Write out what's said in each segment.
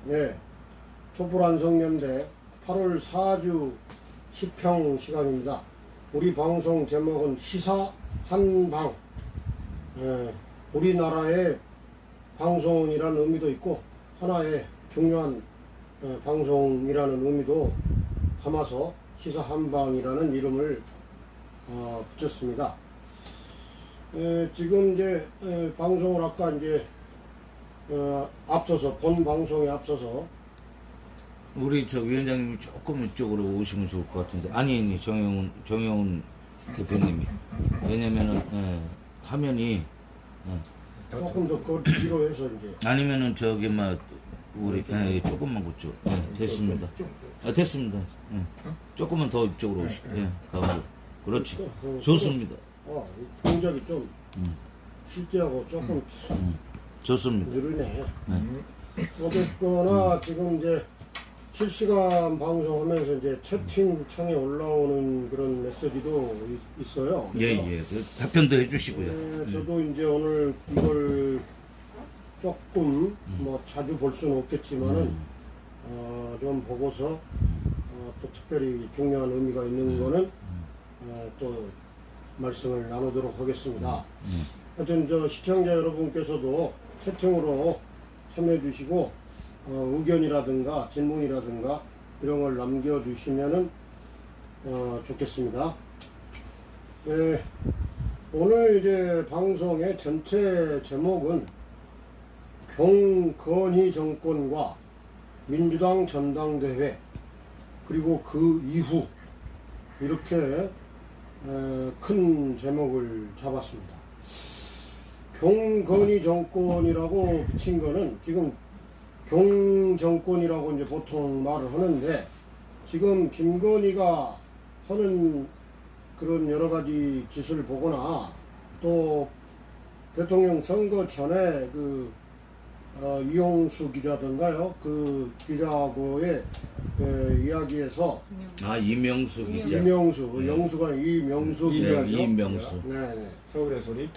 네, 촛불안성연대 8월 4주 시평 시간입니다. 우리 방송 제목은 시사 한방. 우리나라의 방송이라는 의미도 있고 하나의 중요한 방송이라는 의미도 담아서 시사 한방이라는 이름을 붙였습니다. 지금 이제 방송을 아까 이제 앞서서 본 방송에 앞서서 우리 저 위원장님이 조금 이쪽으로 오시면 좋을 것 같은데 아니 정영훈 대표님이 왜냐면은 화면이 조금 더 그 뒤로 해서 이제 아니면은 저기 막 우리 조금만 그쪽 됐습니다. 됐습니다. 조금만 더 이쪽으로 오시고 가운데 그렇지 좋습니다. 동작이 좀 실제하고 조금 좋습니다. 느리네. 어쨌거나 지금 이제 실시간 방송하면서 이제 채팅창에 올라오는 그런 메시지도 있어요. 예. 그 답변도 해주시고요. 저도 이제 오늘 이걸 조금 뭐 자주 볼 수는 없겠지만은 좀 보고서 또 특별히 중요한 의미가 있는 거는 또 말씀을 나누도록 하겠습니다. 하여튼 저 시청자 여러분께서도 채팅으로 참여해 주시고 의견이라든가 질문이라든가 이런 걸 남겨주시면은 좋겠습니다. 네, 오늘 이제 방송의 전체 제목은 경건희 정권과 민주당 전당대회 그리고 그 이후 이렇게 큰 제목을 잡았습니다. 경건희 정권이라고 붙인 거는 지금 경정권이라고 이제 보통 말을 하는데 지금 김건희가 하는 그런 여러 가지 짓을 보거나 또 대통령 선거 전에 그 이용수 기자던가요? 그 기자하고의 이야기에서 이명수 기자. 이명수, 영수가 이명수 기자죠. 이명수. 네네. 서울의 소리.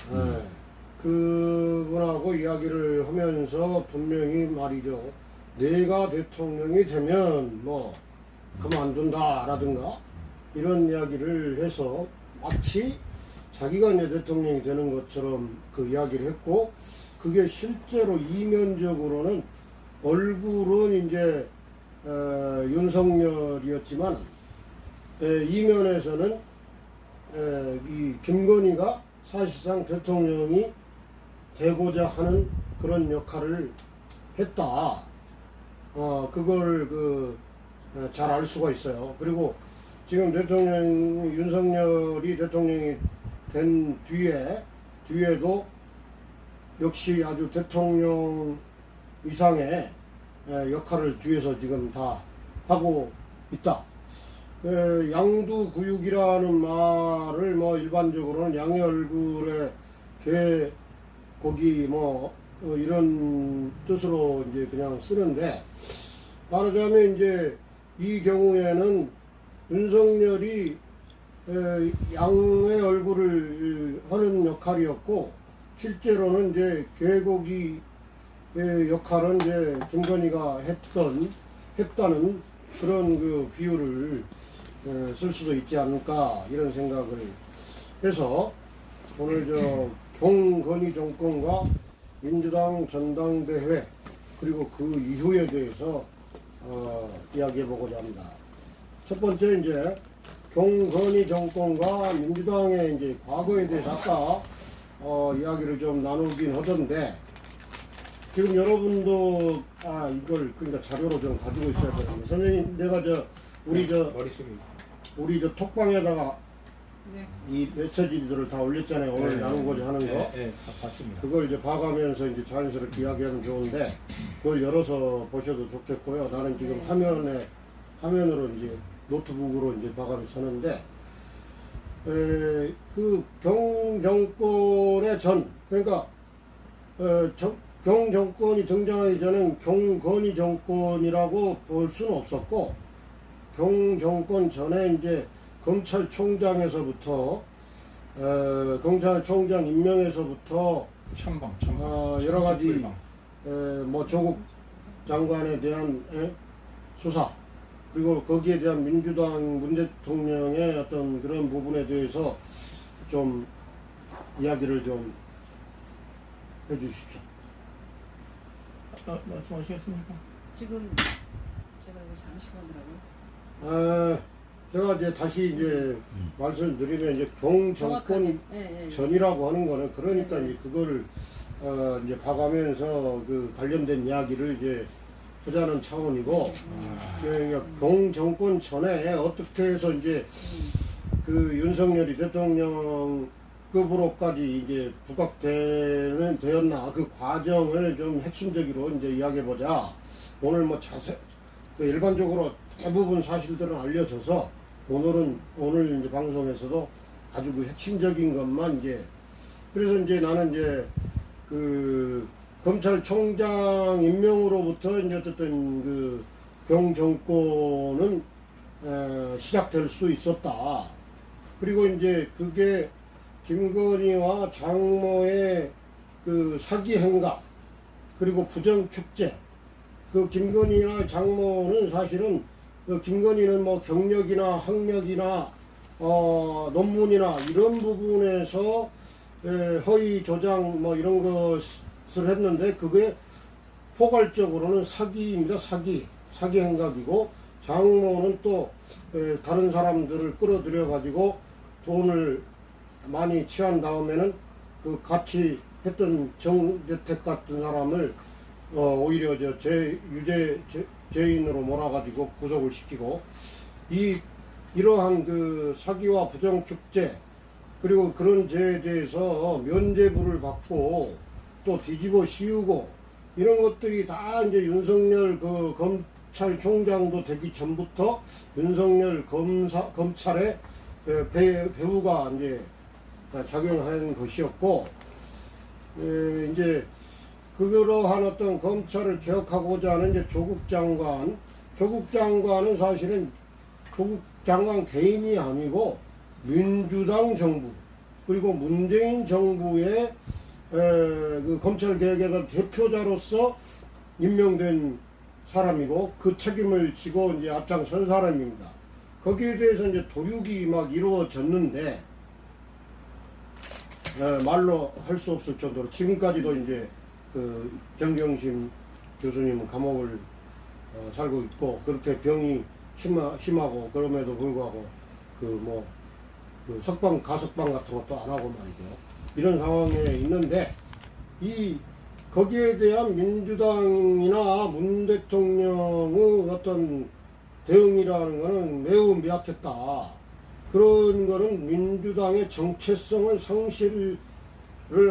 그분하고 이야기를 하면서 분명히 말이죠. 내가 대통령이 되면 뭐 그만둔다라든가 이런 이야기를 해서 마치 자기가 이제 대통령이 되는 것처럼 그 이야기를 했고 그게 실제로 이면적으로는 얼굴은 이제 윤석열이었지만 이면에서는 이 김건희가 사실상 대통령이 되고자 하는 그런 역할을 했다. 그걸 잘 알 수가 있어요. 그리고 지금 윤석열이 대통령이 된 뒤에도 역시 아주 대통령 이상의 역할을 뒤에서 지금 다 하고 있다. 양두구육이라는 말을 뭐 일반적으로는 양의 얼굴에 개 고기 이런 뜻으로 이제 그냥 쓰는데 말하자면 이제 이 경우에는 윤석열이 양의 얼굴을 하는 역할이었고 실제로는 이제 개고기의 역할은 이제 김건희가 했다는 그런 그 비유를 쓸 수도 있지 않을까 이런 생각을 해서 오늘 저 경건희 정권과 민주당 전당대회 그리고 그 이후에 대해서 이야기해 보고자 합니다. 첫 번째 이제 경건희 정권과 민주당의 이제 과거에 대해서 아까 이야기를 좀 나누긴 하던데 지금 여러분도 이걸 그러니까 자료로 좀 가지고 있어야 되거든요. 선생님 내가 우리 저 톡방에다가 이 메시지들을 다 올렸잖아요. 오늘 나누고자 하는 거. 봤습니다. 그걸 이제 봐가면서 이제 자연스럽게 이야기하면 좋은데 그걸 열어서 보셔도 좋겠고요. 나는 지금 화면으로 이제 노트북으로 이제 봐가면서 하는데 그 경정권의 그러니까 경정권이 등장하기 전엔 경건희 정권이라고 볼 수는 없었고 경정권 전에 이제 검찰총장에서부터 검찰총장 임명에서부터 천방 여러 가지 뭐 조국 장관에 대한 수사, 그리고 거기에 대한 민주당 문 대통령의 어떤 그런 부분에 대해서 좀 이야기를 좀 해주십시오. 말씀하시겠습니까? 지금 제가 이거 잠시 보느라고요. 제가 이제 다시 이제 말씀드리면 이제 경정권 정확하게. 예, 예. 전이라고 하는 거는 그러니까 네. 이제 그거를 이제 봐가면서 그 관련된 이야기를 이제 하자는 차원이고, 그러니까 경정권 전에 어떻게 해서 이제 그 윤석열이 대통령급으로까지 이제 부각되었나 그 과정을 좀 핵심적으로 이제 이야기해보자. 오늘 뭐 그 일반적으로 대부분 사실들은 알려져서 오늘 이제 방송에서도 아주 그 핵심적인 것만 이제, 그래서 이제 나는 이제 그 검찰총장 임명으로부터 이제 어쨌든 그 경정권은 시작될 수 있었다. 그리고 이제 그게 김건희와 장모의 그 사기 행각, 그리고 부정축제. 그 김건희나 장모는 사실은 그 김건희는 뭐 경력이나 학력이나 논문이나 이런 부분에서 허위 조장 뭐 이런 것을 했는데, 그게 포괄적으로는 사기입니다. 사기 행각이고, 장모는 또 다른 사람들을 끌어들여 가지고 돈을 많이 취한 다음에는 그 같이 했던 정대택 같은 사람을 오히려 죄인으로 몰아가지고 구속을 시키고, 이러한 그 사기와 부정축제, 그리고 그런 죄에 대해서 면죄부를 받고 또 뒤집어 씌우고, 이런 것들이 다 이제 윤석열 그 검찰총장도 되기 전부터 윤석열 검찰의 배후가 이제 작용한 것이었고, 이제 그러한 어떤 검찰을 개혁하고자 하는 이제 조국 장관은 사실은 조국 장관 개인이 아니고 민주당 정부, 그리고 문재인 정부의 그 검찰 개혁에 대한 대표자로서 임명된 사람이고, 그 책임을 지고 이제 앞장선 사람입니다. 거기에 대해서 이제 도륙이 막 이루어졌는데, 말로 할 수 없을 정도로 지금까지도 이제 그 정경심 교수님은 감옥을 살고 있고, 그렇게 병이 심하고, 그럼에도 불구하고 그 석방 가석방 같은 것도 안 하고 말이죠. 이런 상황에 있는데, 거기에 대한 민주당이나 문 대통령의 어떤 대응이라는 것은 매우 미약했다. 그런 거는 민주당의 정체성을 상실을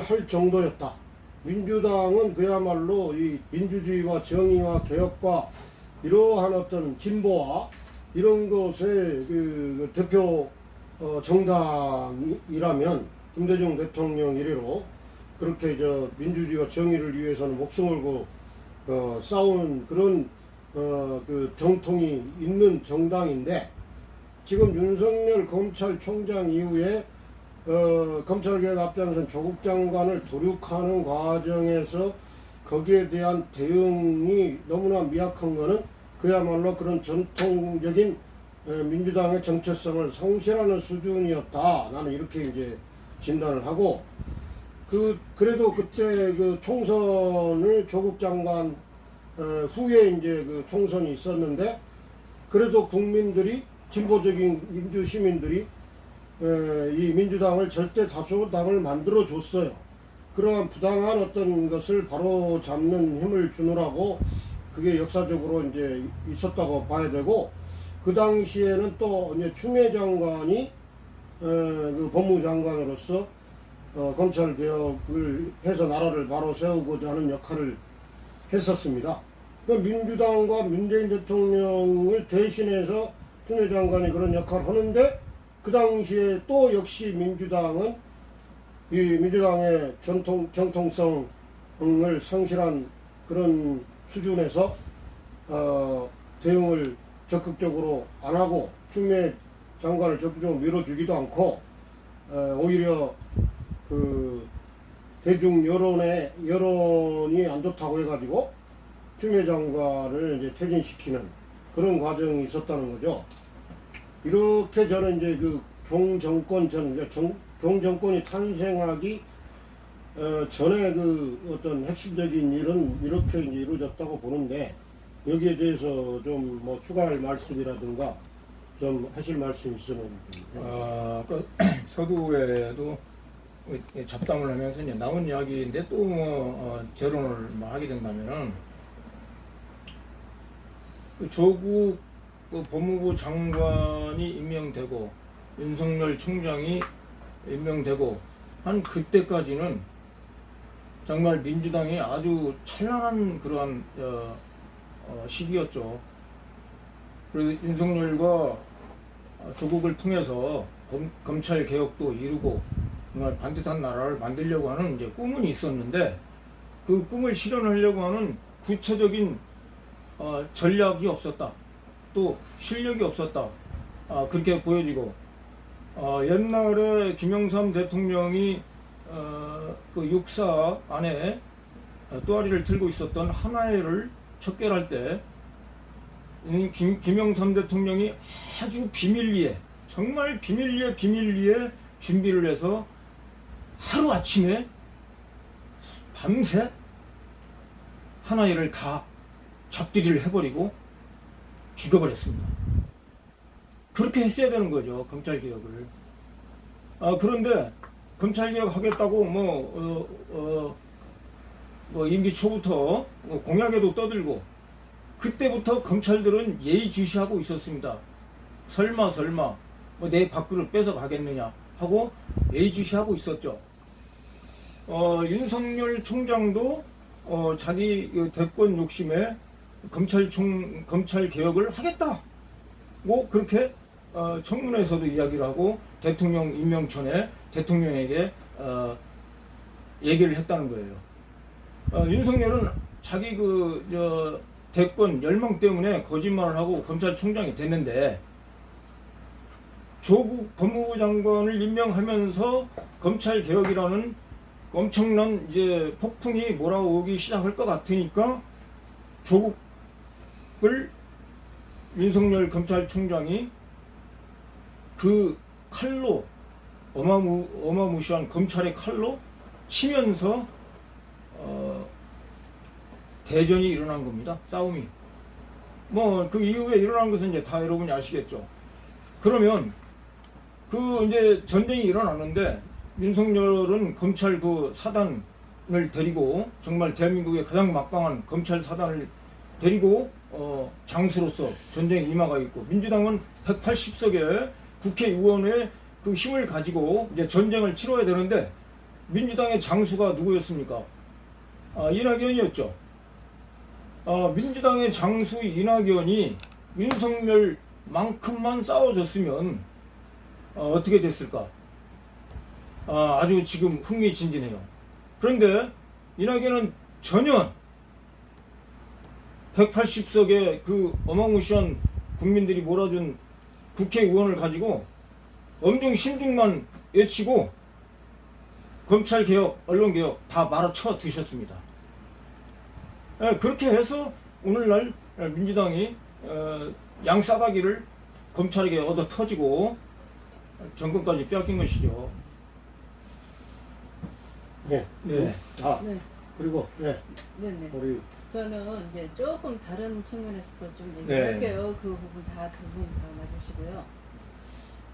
할 정도였다. 민주당은 그야말로 이 민주주의와 정의와 개혁과 이러한 어떤 진보와 이런 것의 그 대표 정당이라면, 김대중 대통령 이래로 그렇게 민주주의와 정의를 위해서는 목숨을 걸고 싸우는 그런 그 정통이 있는 정당인데, 지금 윤석열 검찰총장 이후에 검찰개혁 앞장선 조국 장관을 도륙하는 과정에서 거기에 대한 대응이 너무나 미약한 것은 그야말로 그런 전통적인 민주당의 정체성을 상실하는 수준이었다. 나는 이렇게 이제 진단을 하고, 그래도 그때 그 총선을 조국 장관 후에 이제 그 총선이 있었는데, 그래도 국민들이, 진보적인 민주 시민들이 이 민주당을 절대 다수당을 만들어 줬어요. 그러한 부당한 어떤 것을 바로 잡는 힘을 주느라고 그게 역사적으로 이제 있었다고 봐야 되고, 그 당시에는 또 이제 추미애 장관이 그 법무장관으로서 검찰 개혁을 해서 나라를 바로 세우고자 하는 역할을 했었습니다. 그 민주당과 문재인 대통령을 대신해서 추미애 장관이 그런 역할을 하는데, 그 당시에 또 역시 민주당은 이 민주당의 정통성을 상실한 그런 수준에서 대응을 적극적으로 안 하고, 추미애 장관을 적극적으로 밀어주기도 않고, 오히려 그 대중 여론이 안 좋다고 해가지고 추미애 장관을 이제 퇴진시키는 그런 과정이 있었다는 거죠. 이렇게 저는 이제 그 경정권 경정권이 탄생하기 전에 그 어떤 핵심적인 일은 이렇게 이제 이루어졌다고 보는데, 여기에 대해서 좀 뭐 추가할 말씀이라든가 좀 하실 말씀 있으면 좀. 그 서두에도 잡담을 하면서 이제 나온 이야기인데 또 뭐 재론을 뭐 하게 된다면은 그 조국 그 법무부 장관이 임명되고 윤석열 총장이 임명되고 한 그때까지는 정말 민주당이 아주 찬란한 그러한 시기였죠. 그래서 윤석열과 조국을 통해서 검찰 개혁도 이루고 정말 반듯한 나라를 만들려고 하는 이제 꿈은 있었는데, 그 꿈을 실현하려고 하는 구체적인 전략이 없었다. 또 실력이 없었다. 그렇게 보여지고, 옛날에 김영삼 대통령이 그 육사 안에 또아리를 들고 있었던 하나회를 척결할 때 김영삼 대통령이 아주 비밀리에, 정말 비밀리에 준비를 해서 하루아침에 밤새 하나회를 다 잡들이를 해버리고 죽여버렸습니다. 그렇게 했어야 되는 거죠, 검찰개혁을. 그런데 검찰개혁 하겠다고 뭐 임기 초부터 공약에도 떠들고, 그때부터 검찰들은 예의주시하고 있었습니다. 설마 뭐 내 밥그릇 뺏어 가겠느냐 하고 예의주시하고 있었죠. 윤석열 총장도 자기 대권 욕심에 검찰 개혁을 하겠다고 그렇게 청문회에서도 이야기를 하고 대통령 임명 전에 대통령에게 얘기를 했다는 거예요. 윤석열은 자기 대권 열망 때문에 거짓말을 하고 검찰총장이 됐는데, 조국 법무부 장관을 임명하면서 검찰 개혁이라는 엄청난 이제 폭풍이 몰아오기 시작할 것 같으니까 조국을 윤석열 검찰총장이 그 칼로, 어마무시한 검찰의 칼로 치면서 대전이 일어난 겁니다. 싸움이. 뭐 그 이후에 일어난 것은 이제 다 여러분이 아시겠죠. 그러면 그 이제 전쟁이 일어났는데, 윤석열은 검찰 그 사단을 데리고, 정말 대한민국의 가장 막강한 검찰 사단을 데리고 장수로서 전쟁에 임하가 있고, 민주당은 180석의 국회의원의 그 힘을 가지고 이제 전쟁을 치러야 되는데, 민주당의 장수가 누구였습니까? 이낙연이었죠. 민주당의 장수 이낙연이 윤석열만큼만 싸워줬으면 어떻게 됐을까? 아주 지금 흥미진진해요. 그런데 이낙연은 전혀 180석의 그 어마무시한 국민들이 몰아준 국회의원을 가지고 엄중 신중만 외치고 검찰개혁, 언론개혁 다 말아쳐 드셨습니다. 그렇게 해서 오늘날 민주당이 양싸가기를 검찰에게 얻어 터지고 정권까지 빼앗긴 것이죠. 네. 네. 네. 그리고 네네. 우리 저는 이제 조금 다른 측면에서도 좀 네. 얘기할게요. 그 부분 다 맞으시고요.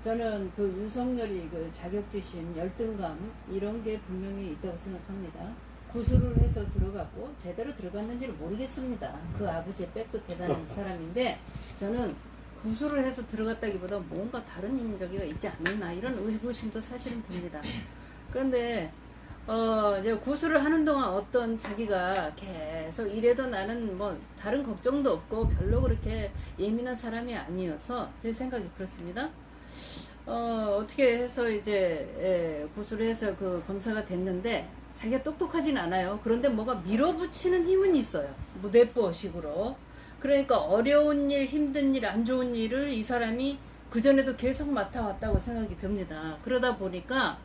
저는 그 윤석열이 그 자격지심, 열등감 이런 게 분명히 있다고 생각합니다. 구술을 해서 들어갔고 제대로 들어갔는지를 모르겠습니다. 그 아버지의 백도 대단한 사람인데, 저는 구술을 해서 들어갔다기보다 뭔가 다른 인적이가 있지 않나 이런 의구심도 사실은 듭니다. 그런데 이제 구술을 하는 동안 어떤 자기가 계속 이래도 나는 뭐 다른 걱정도 없고 별로 그렇게 예민한 사람이 아니어서 제 생각이 그렇습니다. 어떻게 해서 이제 구술을 해서 그 검사가 됐는데 자기가 똑똑하진 않아요. 그런데 뭐가 밀어붙이는 힘은 있어요. 뭐 뇌뽀식으로. 그러니까 어려운 일, 힘든 일, 안 좋은 일을 이 사람이 그전에도 계속 맡아왔다고 생각이 듭니다. 그러다 보니까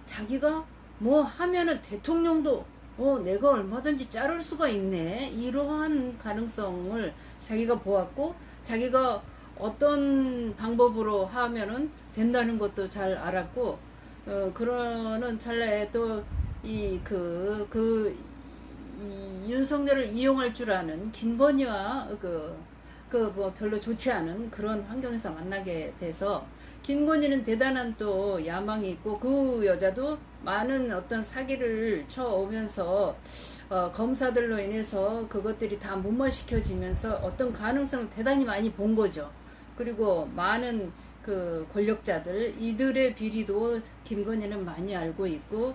자기가 뭐 하면은 대통령도 내가 얼마든지 자를 수가 있네. 이러한 가능성을 자기가 보았고, 자기가 어떤 방법으로 하면은 된다는 것도 잘 알았고, 그러는 찰나에 또, 이 윤석열을 이용할 줄 아는 김건희와 뭐 별로 좋지 않은 그런 환경에서 만나게 돼서, 김건희는 대단한 또 야망이 있고, 그 여자도 많은 어떤 사기를 쳐오면서 검사들로 인해서 그것들이 다 무마시켜지면서 어떤 가능성을 대단히 많이 본 거죠. 그리고 많은 그 권력자들, 이들의 비리도 김건희는 많이 알고 있고,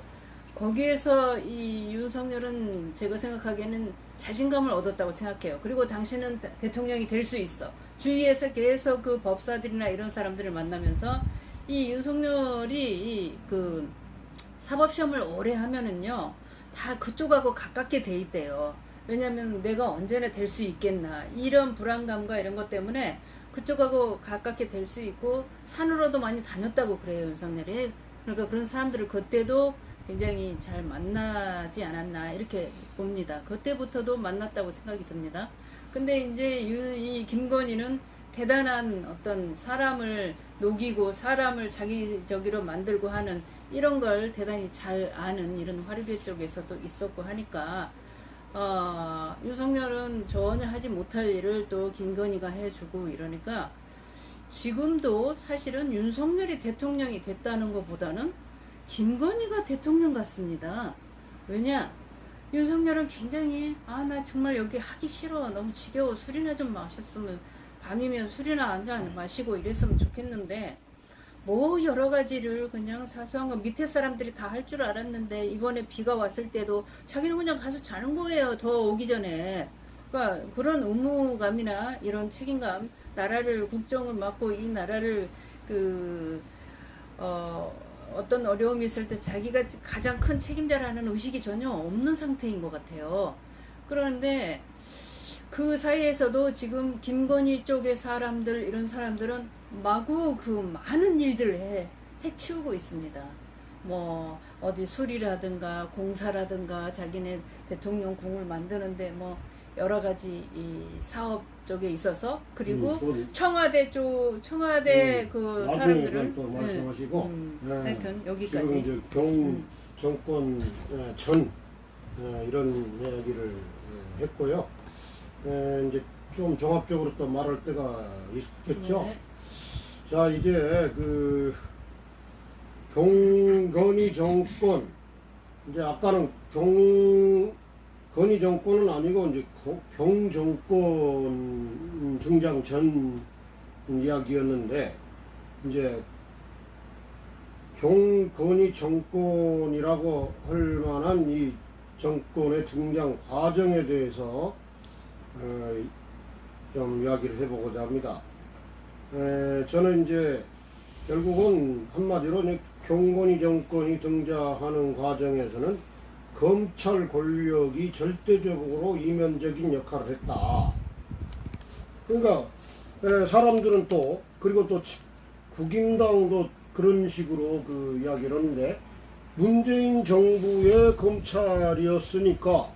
거기에서 이 윤석열은 제가 생각하기에는 자신감을 얻었다고 생각해요. 그리고 당신은 대통령이 될 수 있어. 주위에서 계속 그 법사들이나 이런 사람들을 만나면서 이 윤석열이 그 사법시험을 오래 하면은요, 다 그쪽하고 가깝게 돼 있대요. 왜냐면 내가 언제나 될 수 있겠나. 이런 불안감과 이런 것 때문에 그쪽하고 가깝게 될 수 있고, 산으로도 많이 다녔다고 그래요, 윤석열이. 그러니까 그런 사람들을 그때도 굉장히 잘 만나지 않았나 이렇게 봅니다. 그때부터도 만났다고 생각이 듭니다. 근데 이제 이 김건희는 대단한 어떤 사람을 녹이고 사람을 자기저기로 만들고 하는 이런 걸 대단히 잘 아는 이런 화류계 쪽에서도 있었고 하니까 윤석열은 전혀 하지 못할 일을 또 김건희가 해주고 이러니까 지금도 사실은 윤석열이 대통령이 됐다는 것보다는 김건희가 대통령 같습니다. 왜냐? 윤석열은 굉장히 나 정말 여기 하기 싫어. 너무 지겨워. 술이나 좀 마셨으면, 밤이면 술이나 한잔 마시고 이랬으면 좋겠는데, 뭐 여러 가지를 그냥 사소한 거 밑에 사람들이 다 할 줄 알았는데, 이번에 비가 왔을 때도 자기는 그냥 가서 자는 거예요. 더 오기 전에. 그러니까 그런 의무감이나 이런 책임감, 나라를, 국정을 맡고 이 나라를 어떤 어려움이 있을 때 자기가 가장 큰 책임자라는 의식이 전혀 없는 상태인 것 같아요. 그런데 그 사이에서도 지금 김건희 쪽의 사람들, 이런 사람들은 마구 그 많은 일들을 해치우고 있습니다. 뭐 어디 술이라든가 공사라든가 자기네 대통령 궁을 만드는데 뭐 여러 가지 이 사업 쪽에 있어서, 그리고 청와대 그 나중에 사람들을 또 말씀하시고 하여튼 여기까지 지금 이제 경 정권 전 이런 이야기를 했고요. 이제 좀 종합적으로 또 말할 때가 있겠죠. 네. 자, 이제 그 경건희 정권, 이제 아까는 건희 정권은 아니고 이제 경정권 등장 전 이야기였는데, 이제 경건희 정권이라고 할 만한 이 정권의 등장 과정에 대해서 좀 이야기를 해보고자 합니다. 저는 이제 결국은 한마디로 경건희 정권이 등장하는 과정에서는 검찰 권력이 절대적으로 이면적인 역할을 했다. 그러니까 사람들은 또, 그리고 또 국민당도 그런 식으로 그 이야기를 하는데, 문재인 정부의 검찰이었으니까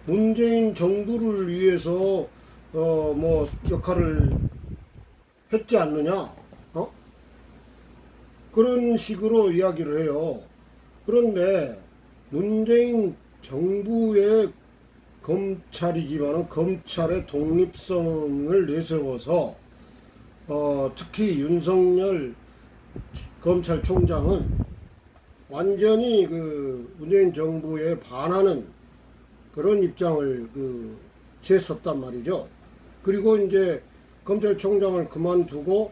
문재인 정부를 위해서 뭐 역할을 했지 않느냐, 그런 식으로 이야기를 해요. 그런데 문재인 정부의 검찰이지만 검찰의 독립성을 내세워서 특히 윤석열 검찰총장은 완전히 그 문재인 정부에 반하는 그런 입장을 취했었단 말이죠. 그리고 이제 검찰총장을 그만두고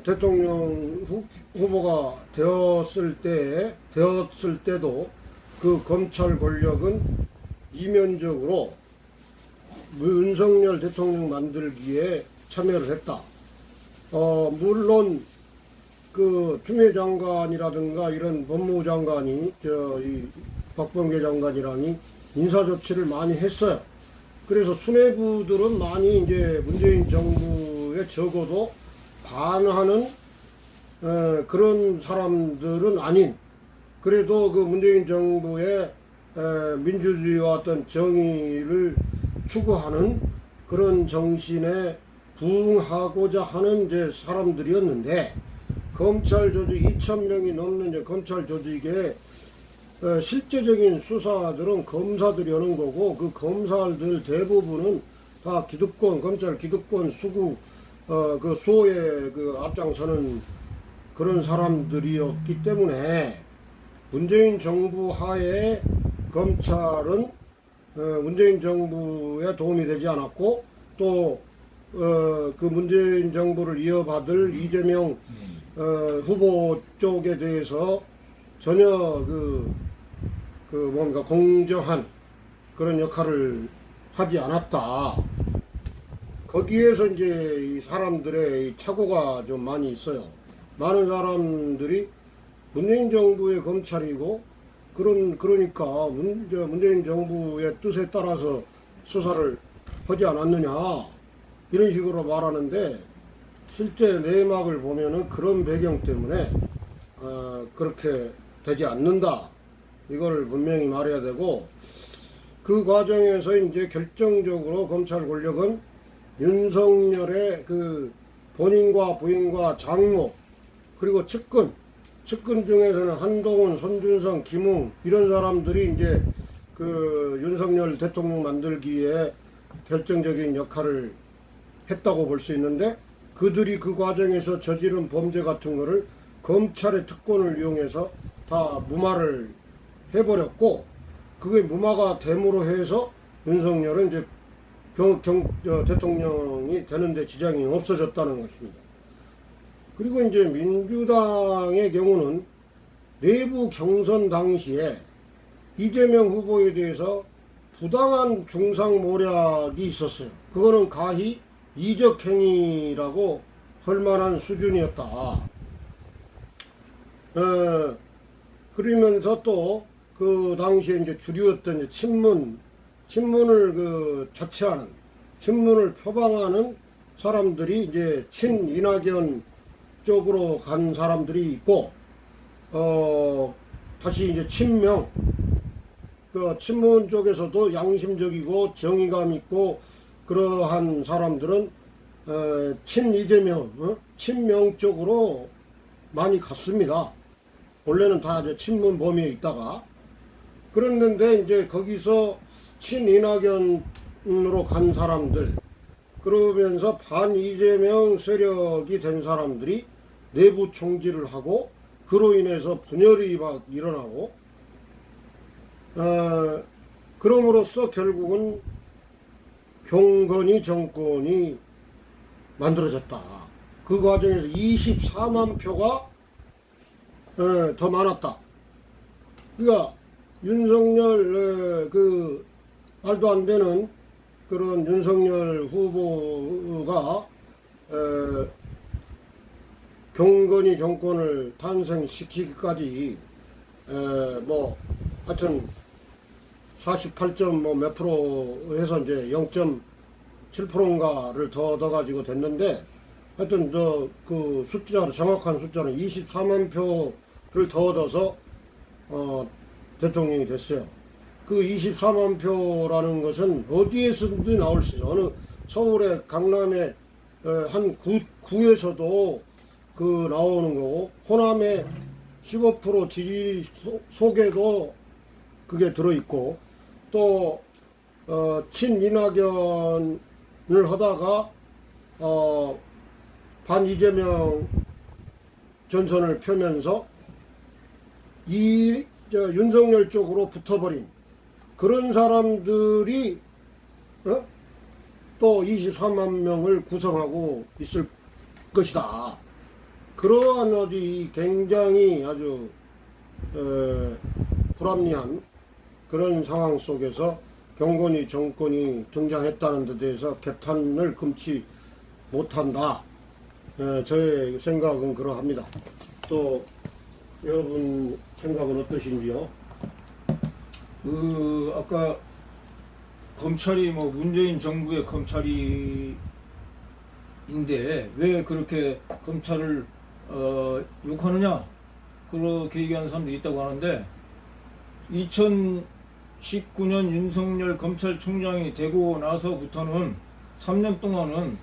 대통령 후보가 되었을 때도 그 검찰 권력은 이면적으로 윤석열 대통령 만들기에 참여를 했다. 물론 그 추미애 장관이라든가 이런 법무부 장관이 이 박범계 장관이라니 인사조치를 많이 했어요. 그래서 수뇌부들은 많이 이제 문재인 정부에 적어도 반하는 그런 사람들은 아닌, 그래도 그 문재인 정부의 민주주의와 어떤 정의를 추구하는 그런 정신에 부응하고자 하는 이제 사람들이었는데, 검찰 조직 2,000명이 넘는 이제 검찰 조직에 실제적인 수사들은 검사들이 하는 거고, 그 검사들 대부분은 다 기득권, 검찰 기득권 수구 그 수호에 그 앞장서는 그런 사람들이었기 때문에, 문재인 정부 하에 검찰은 문재인 정부에 도움이 되지 않았고, 또 그 문재인 정부를 이어받을 이재명 후보 쪽에 대해서 전혀 뭔가 공정한 그런 역할을 하지 않았다. 거기에서 이제 이 사람들의 이 착오가 좀 많이 있어요. 많은 사람들이 문재인 정부의 검찰이고, 그러니까 문재인 정부의 뜻에 따라서 수사를 하지 않았느냐, 이런 식으로 말하는데, 실제 내막을 보면은 그런 배경 때문에 그렇게 되지 않는다, 이걸 분명히 말해야 되고, 그 과정에서 이제 결정적으로 검찰 권력은 윤석열의 그 본인과 부인과 장모, 그리고 측근 중에서는 한동훈, 손준성, 김웅, 이런 사람들이 이제 그 윤석열 대통령 만들기에 결정적인 역할을 했다고 볼 수 있는데, 그들이 그 과정에서 저지른 범죄 같은 거를 검찰의 특권을 이용해서 다 무마를 해버렸고, 그게 무마가 됨으로 해서 윤석열은 이제 대통령이 되는데 지장이 없어졌다는 것입니다. 그리고 이제 민주당의 경우는 내부 경선 당시에 이재명 후보에 대해서 부당한 중상모략이 있었어요. 그거는 가히 이적행위라고 할 만한 수준이었다. 그러면서 또 그 당시에 이제 주류였던 이제 친문을 그 자처하는, 친문을 표방하는 사람들이 이제 친이낙연 쪽으로 간 사람들이 있고, 다시 이제 친명, 그 친문 쪽에서도 양심적이고 정의감 있고 그러한 사람들은 친이재명, 친명 쪽으로 많이 갔습니다. 원래는 다 이제 친문 범위에 있다가, 그랬는데 이제 거기서 친이낙연으로 간 사람들, 그러면서 반이재명 세력이 된 사람들이 내부 총질을 하고, 그로 인해서 분열이 막 일어나고, 그럼으로써 결국은 경건이 정권이 만들어졌다. 그 과정에서 24만 표가 더 많았다. 그러니까 윤석열 그 말도 안 되는 그런 윤석열 후보가 경건이 정권을 탄생시키기까지 뭐 하여튼 48점 뭐 몇 프로 해서 이제 0.7%인가를 더 얻어가지고 됐는데, 하여튼 그 숫자로, 정확한 숫자는 24만 표를 더 얻어서 대통령이 됐어요. 그 24만 표라는 것은 어디에서든지 나올 수 있어요. 어느 서울의 강남의 한 구에서도 그 나오는 거고, 호남의 15% 지지 속에도 그게 들어있고, 또 친이낙연을 하다가 반이재명 전선을 펴면서 윤석열 쪽으로 붙어버린 그런 사람들이 또 23만 명을 구성하고 있을 것이다. 그러한 어디 굉장히 아주 불합리한 그런 상황 속에서 경건이 정권이 등장했다는 데 대해서 개탄을 금치 못한다. 저의 생각은 그러합니다. 또 여러분 생각은 어떠신지요? 아까 검찰이 뭐 문재인 정부의 검찰인데 왜 그렇게 검찰을 욕하느냐, 그렇게 얘기하는 사람들이 있다고 하는데, 2019년 윤석열 검찰총장이 되고 나서부터는 3년 동안은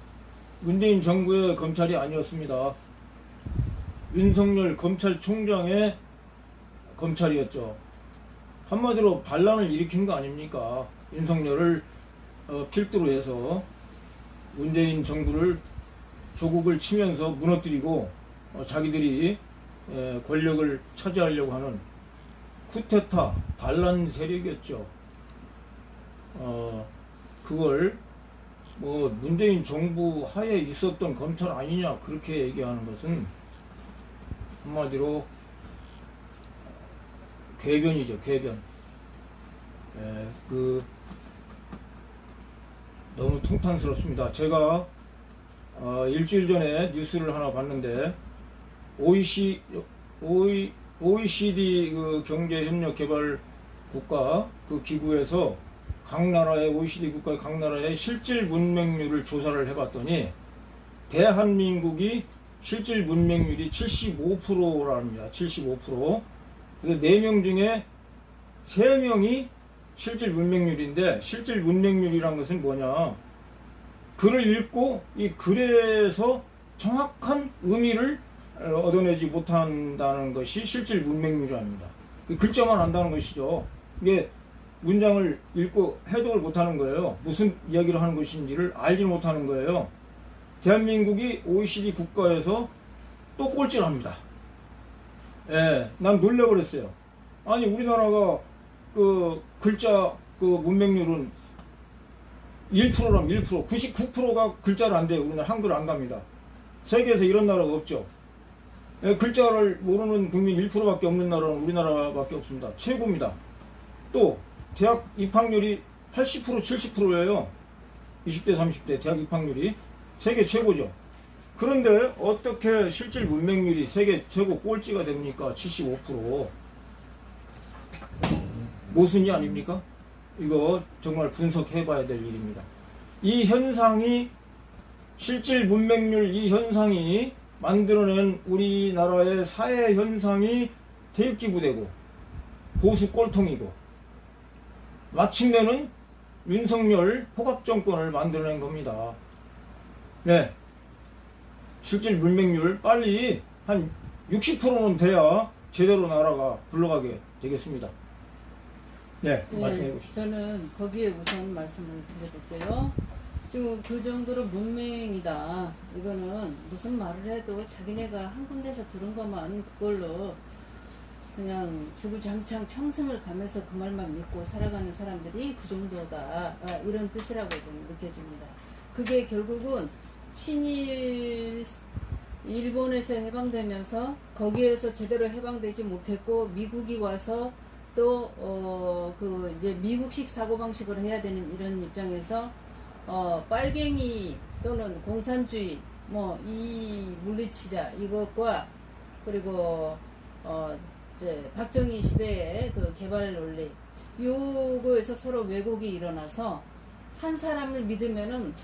문재인 정부의 검찰이 아니었습니다. 윤석열 검찰총장의 검찰이었죠. 한마디로 반란을 일으킨 거 아닙니까? 윤석열을 필두로 해서 문재인 정부를 조국을 치면서 무너뜨리고 자기들이 권력을 차지하려고 하는 쿠데타 반란 세력이었죠. 그걸 뭐 문재인 정부 하에 있었던 검찰 아니냐 그렇게 얘기하는 것은 한마디로 궤변이죠, 궤변. 너무 통탄스럽습니다. 제가 일주일 전에 뉴스를 하나 봤는데 OECD 그 경제협력개발 국가 그 기구에서 각 나라의 OECD 국가의 각 나라의 실질 문맹률을 조사를 해봤더니 대한민국이 실질 문맹률이 75%랍니다. 75%. 그래서 4명 중에 3명이 실질 문맹률인데, 실질 문맹률이란 것은 뭐냐? 글을 읽고 이 글에서 정확한 의미를 얻어내지 못한다는 것이 실질 문맹률입니다. 글자만 안다는 것이죠. 이게 문장을 읽고 해독을 못하는 거예요. 무슨 이야기를 하는 것인지를 알지 못하는 거예요. 대한민국이 OECD 국가에서 또 꼴찌랍니다. 예, 난 놀래버렸어요. 아니, 우리나라가 그 글자 그 문맹률은 1%라면 1%, 99%가 글자를 안 돼요. 우리나라 한글 안 갑니다. 세계에서 이런 나라가 없죠. 예, 글자를 모르는 국민 1%밖에 없는 나라는 우리나라밖에 없습니다. 최고입니다. 또 대학 입학률이 80%, 70%예요. 20대, 30대 대학 입학률이 세계 최고죠. 그런데 어떻게 실질 문맹률이 세계 최고 꼴찌가 됩니까? 75%. 모순이 아닙니까? 이거 정말 분석해 봐야 될 일입니다. 이 현상이, 실질 문맹률 이 현상이 만들어낸 우리나라의 사회 현상이 대입기부되고 보수 꼴통이고, 마침내는 윤석열 포갑정권을 만들어낸 겁니다. 네, 실질 문맹률 빨리 한 60%는 돼야 제대로 나라가 굴러가게 되겠습니다. 네, 말씀해 보시죠. 저는 거기에 우선 말씀을 드려볼게요. 지금 그 정도로 문맹이다. 이거는 무슨 말을 해도 자기네가 한 군데서 들은 것만 그걸로 그냥 주구장창 평생을 가면서 그 말만 믿고 살아가는 사람들이 그 정도다. 이런 뜻이라고 좀 느껴집니다. 그게 결국은 친일 일본에서 해방되면서 거기에서 제대로 해방되지 못했고 미국이 와서 또 그 이제 미국식 사고방식으로 해야 되는 이런 입장에서 빨갱이 또는 공산주의 뭐 이 물리치자 이것과 그리고 이제 박정희 시대의 그 개발 논리 요거에서 서로 왜곡이 일어나서 한 사람을 믿으면은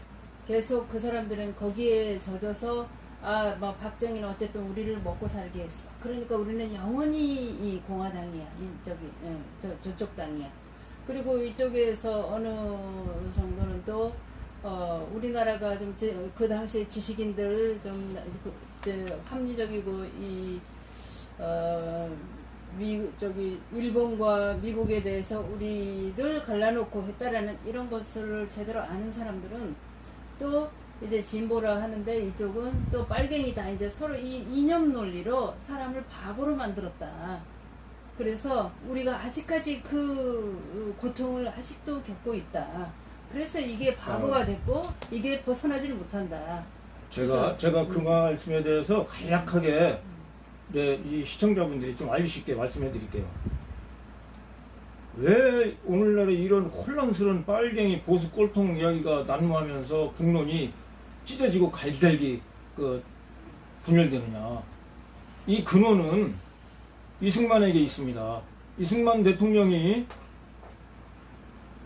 계속 그 사람들은 거기에 젖어서 막 박정희는 어쨌든 우리를 먹고 살게 했어. 그러니까 우리는 영원히 이 공화당이야. 저쪽 당이야. 그리고 이쪽에서 어느 정도는 또 우리나라가 좀 그 당시에 지식인들 좀 합리적이고 일본과 미국에 대해서 우리를 갈라놓고 했다라는 이런 것을 제대로 아는 사람들은 또 이제 진보라 하는데 이쪽은 또 빨갱이다. 이제 서로 이 이념 논리로 사람을 바보로 만들었다. 그래서 우리가 아직까지 그 고통을 아직도 겪고 있다. 그래서 이게 바보가 됐고 이게 벗어나질 못한다. 제가 그 말씀에 대해서 간략하게 이 시청자분들이 좀 알기 쉽게 말씀해 드릴게요. 왜 오늘날에 이런 혼란스러운 빨갱이 보수 꼴통 이야기가 난무하면서 국론이 찢어지고 갈기갈기 분열되느냐. 이 근원은 이승만에게 있습니다. 이승만 대통령이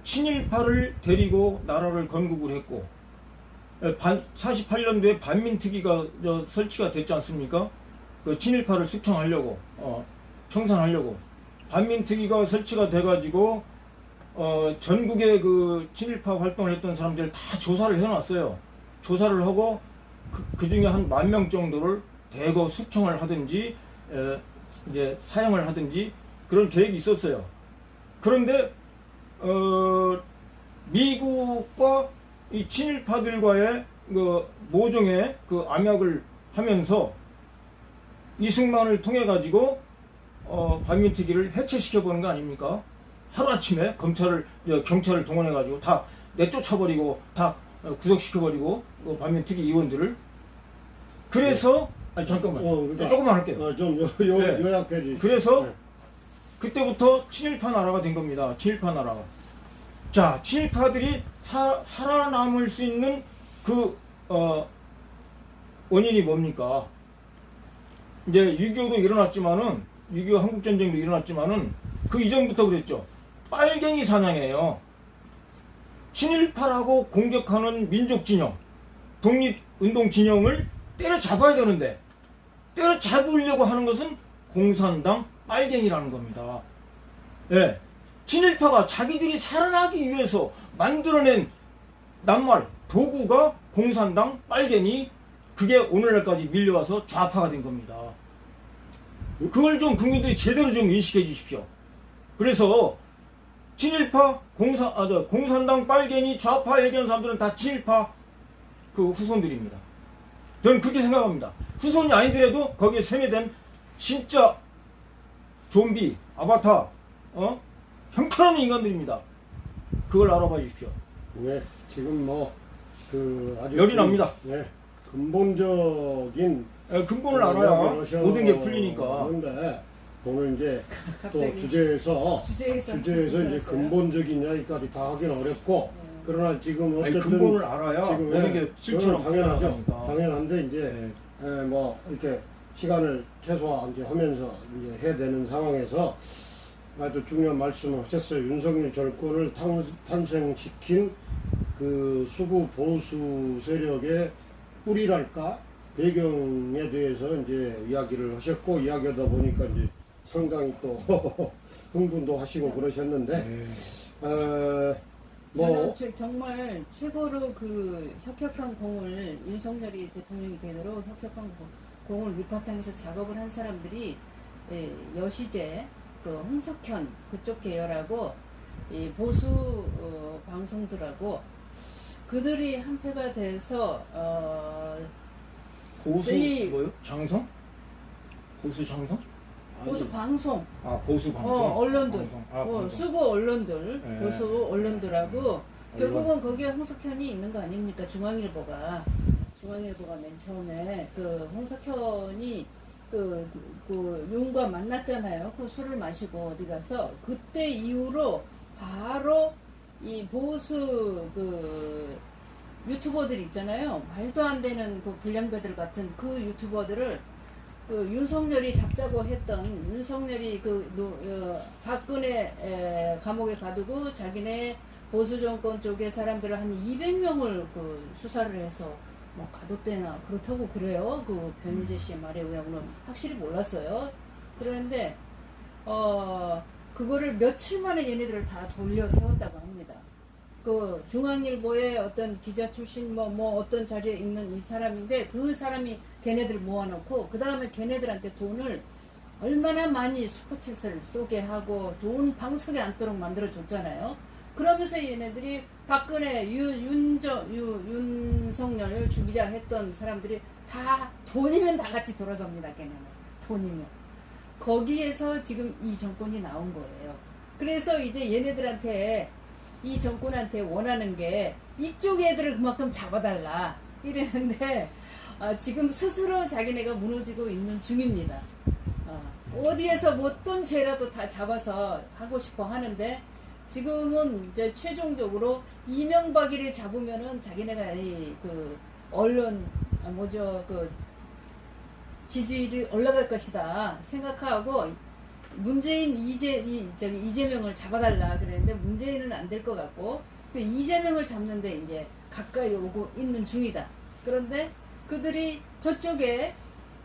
친일파를 데리고 나라를 건국을 했고 48년도에 반민특위가 설치가 됐지 않습니까? 그 친일파를 숙청하려고 청산하려고 반민특위가 설치가 돼가지고 전국에 그 친일파 활동을 했던 사람들 다 조사를 해놨어요. 조사를 하고 그 중에 한 10,000명 정도를 대거 숙청을 하든지 이제 사형을 하든지 그런 계획이 있었어요. 그런데 미국과 이 친일파들과의 그 모종의 그 암약을 하면서 이승만을 통해 가지고 반민특위를 해체시켜 보는 거 아닙니까? 하루 아침에 경찰을 동원해 가지고 다 내쫓아 버리고 다 구속시켜 버리고 반민특위 의원들을. 그래서 아니 잠깐만 그러니까, 조금만 할게요. 좀 네. 요약해 주시죠. 그래서 네. 그때부터 친일파 나라가 된 겁니다. 친일파 나라가. 자, 친일파들이 살아남을 수 있는 그 원인이 뭡니까? 이제 6.25도 일어났지만은 6.25 한국전쟁도 일어났지만은 그 이전부터 그랬죠. 빨갱이 사냥이에요. 친일파라고 공격하는 민족 진영, 독립운동 진영을 때려잡아야 되는데 때려잡으려고 하는 것은 공산당 빨갱이라는 겁니다. 예. 친일파가 자기들이 살아나기 위해서 만들어낸 낱말, 도구가 공산당 빨갱이, 그게 오늘날까지 밀려와서 좌파가 된 겁니다. 그걸 좀 국민들이 제대로 좀 인식해 주십시오. 그래서 친일파, 공산당 빨갱이, 좌파 얘기하는 사람들은 다 친일파 그 후손들입니다. 저는 그렇게 생각합니다. 후손이 아니더라도 거기에 세뇌된 진짜 좀비, 아바타, 형편없는 인간들입니다. 그걸 알아봐 주십시오. 네, 지금 아주 열이 납니다. 네, 근본적인 근본을 알아야 모든 게 풀리니까. 그런데 오늘 이제 또 갑자기 주제에서 주제에서 이제 근본적인 이야기까지 다 하기는 어렵고, 그러나 지금 아니, 어쨌든 근본을 알아야 지금 모든 게 실처럼 당연하죠. 풀려나가니까. 당연한데 이제 이렇게 시간을 최소화 이제 하면서 이제 해야 되는 상황에서 아주 중요한 말씀을 하셨어요. 윤석열 정권을 탄생시킨 그 수구 보수 세력의 뿌리랄까 배경에 대해서 이제 이야기를 하셨고, 이야기하다 보니까 이제 상당히 또 흥분도 하시고 그러셨는데, 저는 정말 최고로 그 혁혁한 공을, 윤석열이 대통령이 되도록 혁혁한 공을 밑바탕에서 작업을 한 사람들이 여시제, 그 홍석현 그쪽 계열하고 이 보수 방송들하고 그들이 한패가 돼서 보수 이- 뭐요? 장성? 보수 장성? 보수 방송, 보수 방송. 언론들, 방송. 방송. 수구 언론들, 네. 보수 언론들하고 결국은 거기에 홍석현이 있는 거 아닙니까? 중앙일보가 맨 처음에 그 홍석현이 그 윤과 만났잖아요. 그 술을 마시고 어디 가서 그때 이후로 바로 이 보수 그 유튜버들 있잖아요. 말도 안 되는 그 불량배들 같은 그 유튜버들을 그 윤석열이 잡자고 했던, 윤석열이 박근혜 감옥에 가두고 자기네 보수 정권 쪽의 사람들을 한 200명을 그 수사를 해서 뭐 가뒀대나 그렇다고 그래요. 그 변희재 씨의 말에 의하고는 확실히 몰랐어요. 그런데 그거를 며칠 만에 얘네들을 다 돌려 세웠다고 합니다. 그 중앙일보의 어떤 기자 출신 뭐 어떤 자리에 있는 이 사람인데, 그 사람이 걔네들 모아놓고 그 다음에 걔네들한테 돈을 얼마나 많이 슈퍼챗을 쏘게 하고 돈 방석에 앉도록 만들어줬잖아요. 그러면서 얘네들이 박근혜, 윤석열 죽이자 했던 사람들이 다 돈이면 다 같이 돌아섭니다. 걔네는 돈이면. 거기에서 지금 이 정권이 나온 거예요. 그래서 이제 얘네들한테, 이 정권한테 원하는 게 이쪽 애들을 그만큼 잡아달라 이러는데, 지금 스스로 자기네가 무너지고 있는 중입니다. 어디에서 뭐 어떤 죄라도 다 잡아서 하고 싶어 하는데, 지금은 이제 최종적으로 이명박이를 잡으면은 자기네가 그 언론 그 지지율이 올라갈 것이다 생각하고 문재인 이재명을 잡아달라 그랬는데 문재인은 안 될 것 같고, 이재명을 잡는데 이제 가까이 오고 있는 중이다. 그런데 그들이 저쪽에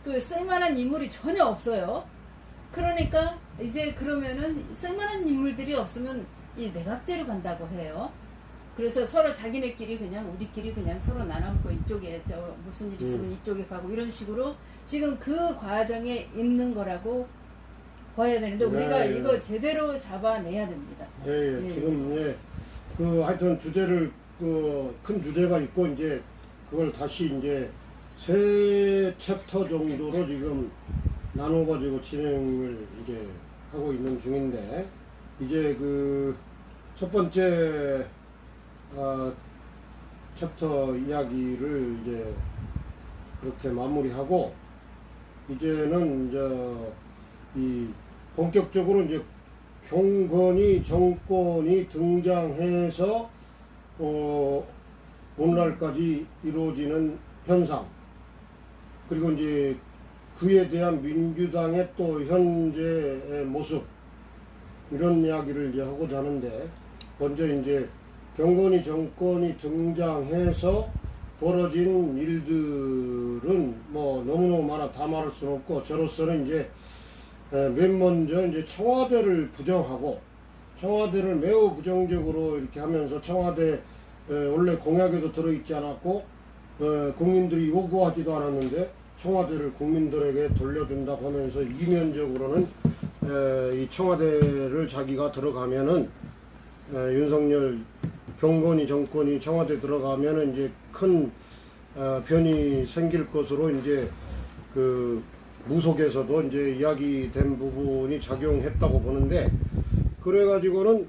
그 쓸만한 인물이 전혀 없어요. 그러니까 이제 그러면은 쓸만한 인물들이 없으면 이 내각제로 간다고 해요. 그래서 서로 자기네끼리 그냥 우리끼리 그냥 서로 나눠먹고 이쪽에 저 무슨 일 있으면 이쪽에 가고 이런 식으로 지금 그 과정에 있는 거라고 봐야 되는데 우리가 네. 이거 제대로 잡아내야 됩니다. 예, 예. 지금 그 하여튼 주제를 큰 주제가 있고 이제 그걸 다시 이제 세 챕터 정도로 지금 나눠가지고 진행을 이제 하고 있는 중인데 이제 그 첫 번째 챕터 이야기를 이제 그렇게 마무리하고 이제는 이 본격적으로 이제 경건이 정권이 등장해서 오늘날까지 이루어지는 현상 그리고 이제 그에 대한 민주당의 또 현재의 모습 이런 이야기를 이제 하고자 하는데 먼저 이제 경건이 정권이 등장해서 벌어진 일들은 뭐 너무너무 많아 다 말할 수는 없고 저로서는 이제 맨 먼저 이제 청와대를 부정하고 청와대를 매우 부정적으로 이렇게 하면서 청와대 원래 공약에도 들어있지 않았고 국민들이 요구하지도 않았는데 청와대를 국민들에게 돌려준다고 하면서 이면적으로는 이 청와대를 자기가 들어가면은 윤석열 경건이 정권이 청와대 들어가면은 이제 큰 변이 생길 것으로 이제 그 무속에서도 이제 이야기된 부분이 작용했다고 보는데 그래가지고는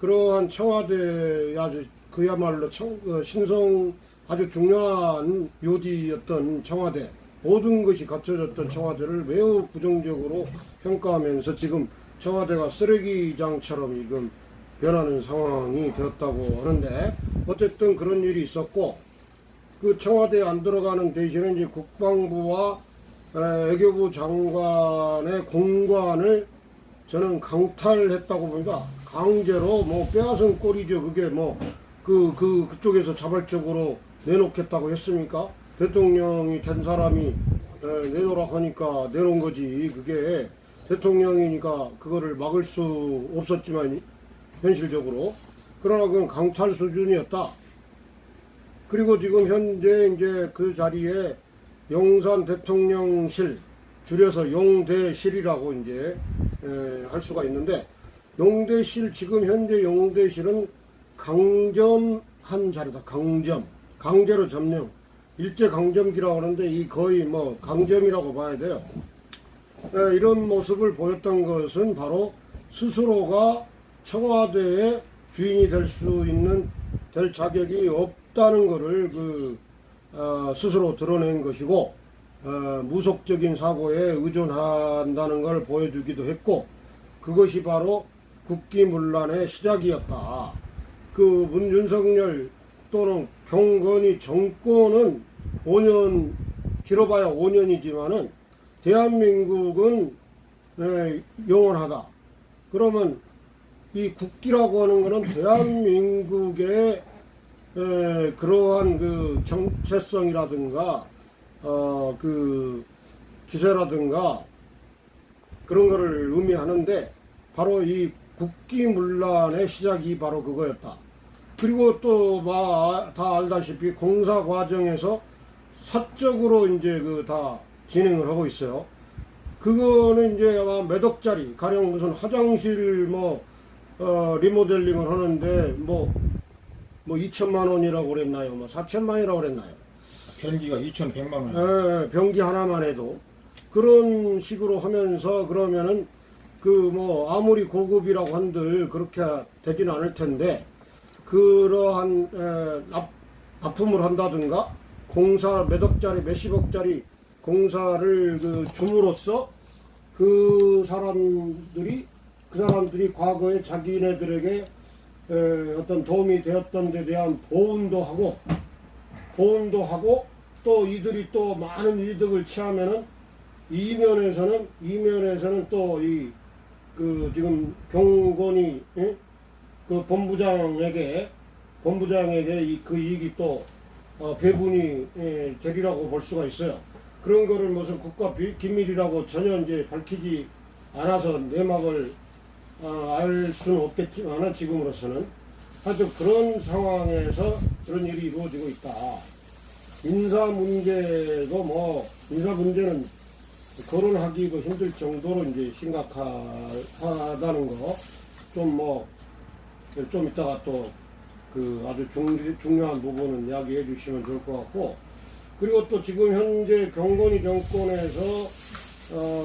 그러한 청와대 아주 그야말로 신성 아주 중요한 요지였던 청와대 모든 것이 갖춰졌던 청와대를 매우 부정적으로 평가하면서 지금 청와대가 쓰레기장처럼 지금 변하는 상황이 되었다고 하는데 어쨌든 그런 일이 있었고 그 청와대에 안 들어가는 대신에 이제 국방부와 외교부 장관의 공관을 저는 강탈했다고 봅니다. 강제로 뭐 빼앗은 꼴이죠. 그게 뭐 그쪽에서 자발적으로 내놓겠다고 했습니까? 대통령이 된 사람이 내놓으라 하니까 내놓은 거지. 그게 대통령이니까 그거를 막을 수 없었지만 현실적으로 그러나 그건 강탈 수준이었다. 그리고 지금 현재 이제 그 자리에 용산 대통령실 줄여서 용대실이라고 이제 할 수가 있는데 용대실 지금 현재 용대실은 강점한 자리다. 강제로 점령 일제 강점기라고 하는데 이 거의 뭐 강점이라고 봐야 돼요. 이런 모습을 보였던 것은 바로 스스로가 청와대의 주인이 될 수 있는 될 자격이 없다는 것을 스스로 드러낸 것이고 무속적인 사고에 의존한다는 걸 보여주기도 했고 그것이 바로 국기문란의 시작이었다. 그 윤석열 또는 경건이 정권은 5년 길어봐야 5년이지만은 대한민국은 영원하다. 그러면 이 국기라고 하는 것은 대한민국의 그러한 그 정체성이라든가 그 기세라든가 그런 거를 의미하는데 바로 이 국기문란의 시작이 바로 그거였다. 그리고 또 다 알다시피 공사 과정에서 사적으로 이제 다 진행을 하고 있어요. 그거는 이제 아마 몇 억짜리 가령 무슨 화장실 리모델링을 하는데 뭐 2천만 원이라고 그랬나요? 뭐 4천만이라고 그랬나요? 변기가 2,100만 원. 변기 하나만 해도 그런 식으로 하면서 그러면은 아무리 고급이라고 한들 그렇게 되지는 않을 텐데 그러한 납품을 한다든가 공사 몇 억짜리 몇십억짜리 공사를 줌으로써 그 사람들이 과거에 자기네들에게 어떤 도움이 되었던 데 대한 보훈도 하고 또 이들이 또 많은 이득을 취하면은 이면에서는 또 지금 경건이 그 본부장에게 그 이익이 또 배분이 되리라고 볼 수가 있어요. 그런 거를 무슨 국가 기밀이라고 전혀 이제 밝히지 않아서 내막을 알 수는 없겠지만 지금으로서는 아주 그런 상황에서 그런 일이 이루어지고 있다. 인사 문제도 뭐 인사 문제는 거론하기도 힘들 정도로 이제 심각하다는 거 좀 이따가 또 그 아주 중요한 부분은 이야기해 주시면 좋을 것 같고, 그리고 또 지금 현재 경건이 정권에서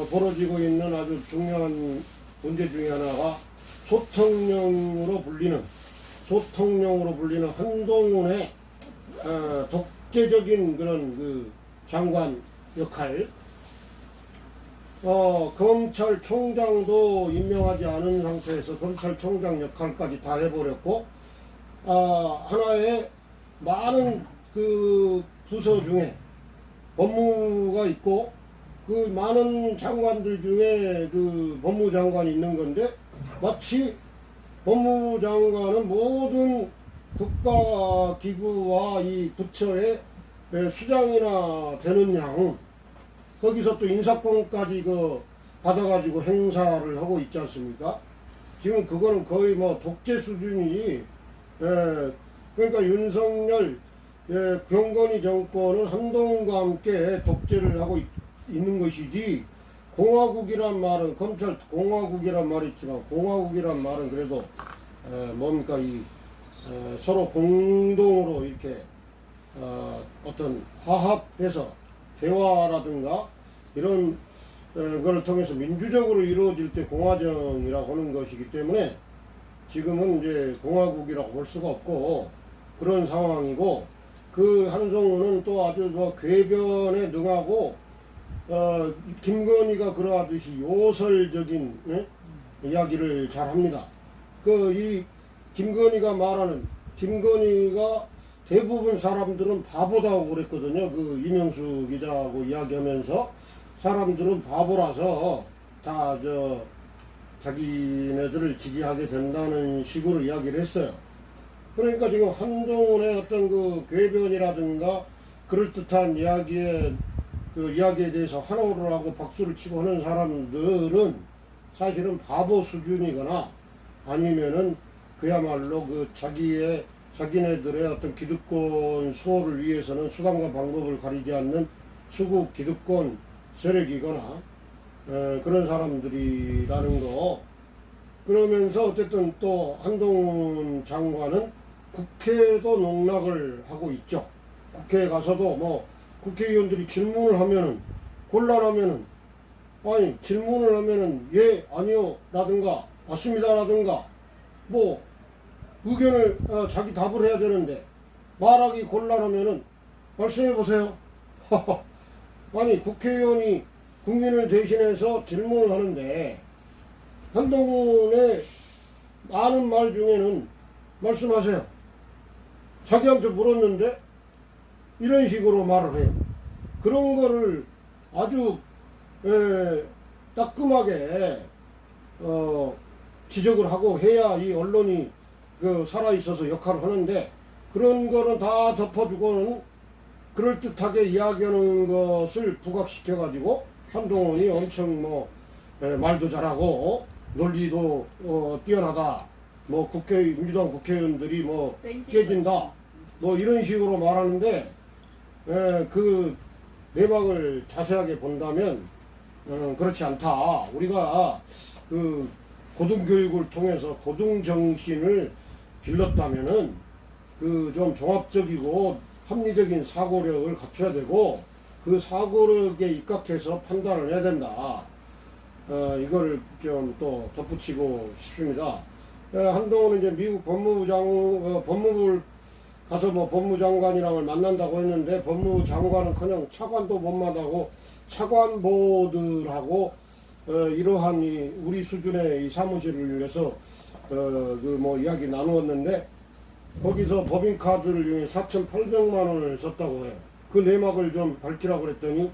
벌어지고 있는 아주 중요한 문제 중에 하나가 소통령으로 불리는 한동훈의 독재적인 그런 그 장관 역할, 검찰총장도 임명하지 않은 상태에서 검찰총장 역할까지 다 해버렸고, 하나의 많은 그 부서 중에 법무가 있고 그 많은 장관들 중에 그 법무장관이 있는 건데, 마치 법무장관은 모든 국가기구와 이 부처의 수장이나 되는 양, 거기서 또 인사권까지 그 받아가지고 행사를 하고 있지 않습니까? 지금 그거는 거의 뭐 독재 수준이, 그러니까 윤석열 경건이 정권은 한동훈과 함께 독재를 하고 있는 것이지, 공화국이란 말은, 검찰 공화국이란 말이 있지만 공화국이란 말은 그래도 뭡니까, 서로 공동으로 이렇게 어떤 화합해서 대화라든가 이런 거를 통해서 민주적으로 이루어질 때 공화정이라고 하는 것이기 때문에 지금은 이제 공화국이라고 볼 수가 없고 그런 상황이고, 그 한동훈은 또 아주 뭐 궤변에 능하고 김건희가 그러하듯이 요설적인 이야기를 잘 합니다. 이 김건희가 대부분 사람들은 바보다고 그랬거든요. 그 이명수 기자하고 이야기하면서 사람들은 바보라서 다 자기네들을 지지하게 된다는 식으로 이야기를 했어요. 그러니까 지금 한동훈의 어떤 그 궤변이라든가 그럴듯한 이야기에 대해서 환호를 하고 박수를 치고 하는 사람들은 사실은 바보 수준이거나 아니면은 그야말로 자기네들의 어떤 기득권 수호를 위해서는 수단과 방법을 가리지 않는 수구 기득권 세력이거나 그런 사람들이라는 거. 그러면서 어쨌든 또 한동훈 장관은 국회도 농락을 하고 있죠. 국회에 가서도 뭐 국회의원들이 질문을 하면은, 곤란하면은, 질문을 하면은 예, 아니요 라든가 맞습니다 라든가 뭐 의견을 자기 답을 해야 되는데 말하기 곤란하면은 말씀해 보세요. 국회의원이 국민을 대신해서 질문을 하는데 한동훈의 많은 말 중에는 말씀하세요. 자기한테 물었는데 이런 식으로 말을 해요. 그런 거를 아주 따끔하게 지적을 하고 해야 이 언론이 살아있어서 역할을 하는데, 그런 거는 다 덮어주고는 그럴듯하게 이야기하는 것을 부각시켜가지고 한동훈이 엄청 말도 잘하고 논리도 뛰어나다, 민주당 국회의원들이 깨진다, 이런 식으로 말하는데, 그 내막을 자세하게 본다면 그렇지 않다. 우리가 그 고등교육을 통해서 고등정신을 길렀다면은 좀 종합적이고 합리적인 사고력을 갖춰야 되고, 그 사고력에 입각해서 판단을 해야 된다. 이걸 좀 또 덧붙이고 싶습니다. 한동훈은 이제 미국 법무부를 가서 법무장관이랑을 만난다고 했는데, 법무장관은 차관도 못 만나고 차관보들하고 이러한 우리 수준의 이 사무실을 위해서 이야기 나누었는데, 거기서 법인카드를 이용해 4,800만 원을 썼다고 해요. 그 내막을 좀 밝히라고 그랬더니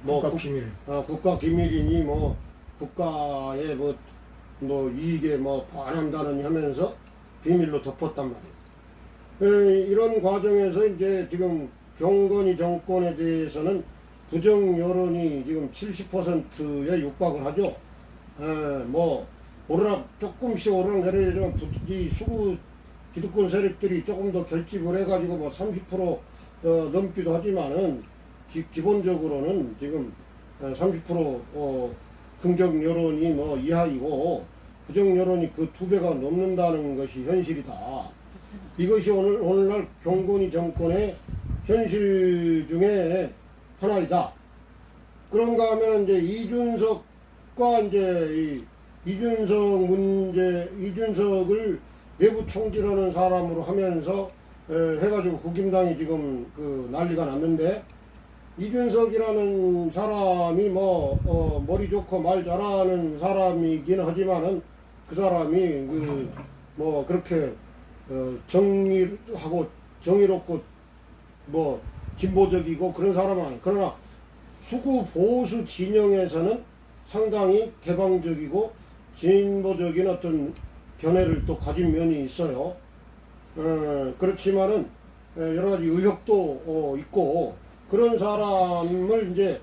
국가기밀. 국가기밀이니 국가의 이익에 반한다는 하면서 비밀로 덮었단 말이에요. 이런 과정에서 이제 지금 경건이 정권에 대해서는 부정 여론이 지금 70%에 육박을 하죠. 오르락 조금씩 오르락 내리지만 이 수구 기득권 세력들이 조금 더 결집을 해가지고 뭐 30% 넘기도 하지만은 기본적으로는 지금 30% 긍정 여론이 뭐 이하이고 부정 여론이 그 2배가 넘는다는 것이 현실이다. 이것이 오늘날 경건이 정권의 현실 중에 하나이다. 그런가 하면 이제 이준석과 이제 이준석을 내부 총질하는 사람으로 하면서 해가지고 국힘당이 지금 그 난리가 났는데, 이준석이라는 사람이 머리 좋고 말 잘하는 사람이긴 하지만은 그 사람이 그렇게 정의하고 정의롭고 뭐 진보적이고 그런 사람은 아니에요. 그러나 수구 보수 진영에서는 상당히 개방적이고 진보적인 어떤 견해를 또 가진 면이 있어요. 그렇지만은 여러 가지 의혹도 있고, 그런 사람을 이제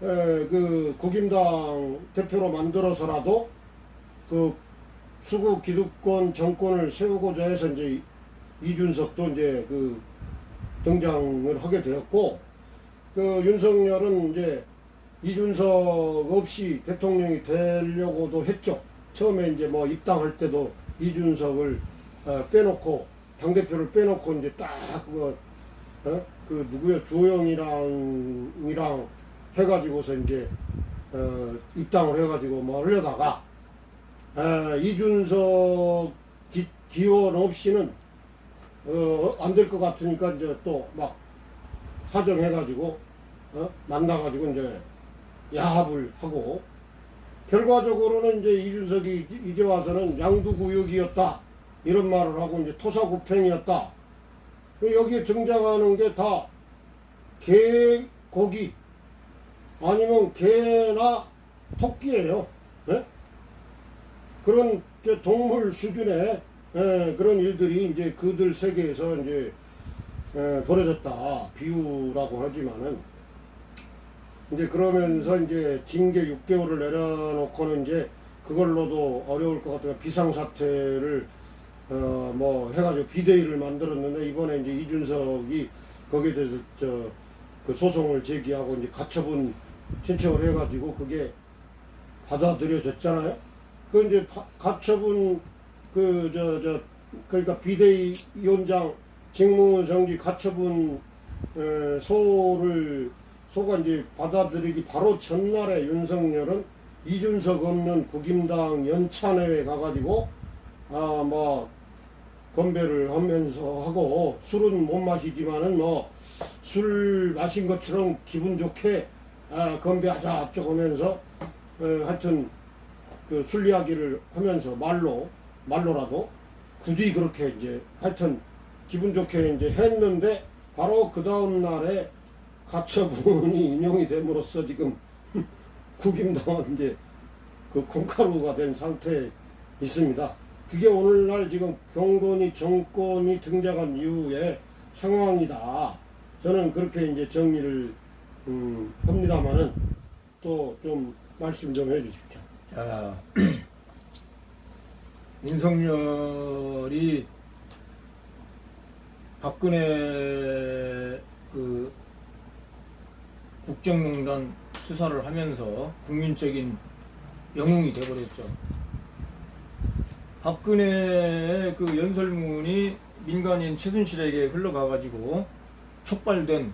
그 국힘당 대표로 만들어서라도 그 수구 기득권 정권을 세우고자 해서 이제 이준석도 이제 그 등장을 하게 되었고, 그 윤석열은 이제 이준석 없이 대통령이 되려고도 했죠. 처음에 이제 뭐 입당할 때도 이준석을 빼놓고, 당대표를 빼놓고 이제 딱 그 누구야, 주호영이랑 해가지고서 이제 입당을 해가지고 뭐 하려다가 이준석 지원 없이는 안 될 것 같으니까 이제 또 막 사정해가지고 만나가지고 이제 야합을 하고, 결과적으로는 이제 이준석이 이제 와서는 양두구역이었다 이런 말을 하고 이제 토사구팽이었다. 여기에 등장하는 게 다 개, 고기 아니면 개나 토끼예요. 예? 그런 동물 수준의 그런 일들이 이제 그들 세계에서 이제 벌어졌다 비유라고 하지만은, 이제 그러면서 이제 징계 6개월을 내려놓고는 이제 그걸로도 어려울 것 같아요. 비상사태를 뭐 해가지고 비대위를 만들었는데, 이번에 이제 이준석이 거기에 대해서 그 소송을 제기하고 이제 가처분 신청을 해가지고 그게 받아들여졌잖아요. 그 이제 가처분 그러니까 비대위 위원장 직무정지 가처분 소가 이제 받아들이기 바로 전날에 윤석열은 이준석 없는 국힘당 연찬회에 가가지고 뭐 건배를 하면서 하고, 술은 못 마시지만은 뭐 술 마신 것처럼 기분 좋게 건배하자 어쩌고 하면서 하여튼 그 술 이야기를 하면서 말로라도 굳이 그렇게 이제 하여튼 기분 좋게 이제 했는데, 바로 그 다음 날에 가처분이 인용이 됨으로써 지금 국힘당은 이제 그 콩가루가 된 상태에 있습니다. 그게 오늘날 지금 경건이 정권이 등장한 이후의 상황이다. 저는 그렇게 이제 정리를 합니다만은 또 좀 말씀 좀 해주십시오. 자, 윤석열이 박근혜 그 국정농단 수사를 하면서 국민적인 영웅이 되어버렸죠. 박근혜의 그 연설문이 민간인 최순실에게 흘러가가지고 촉발된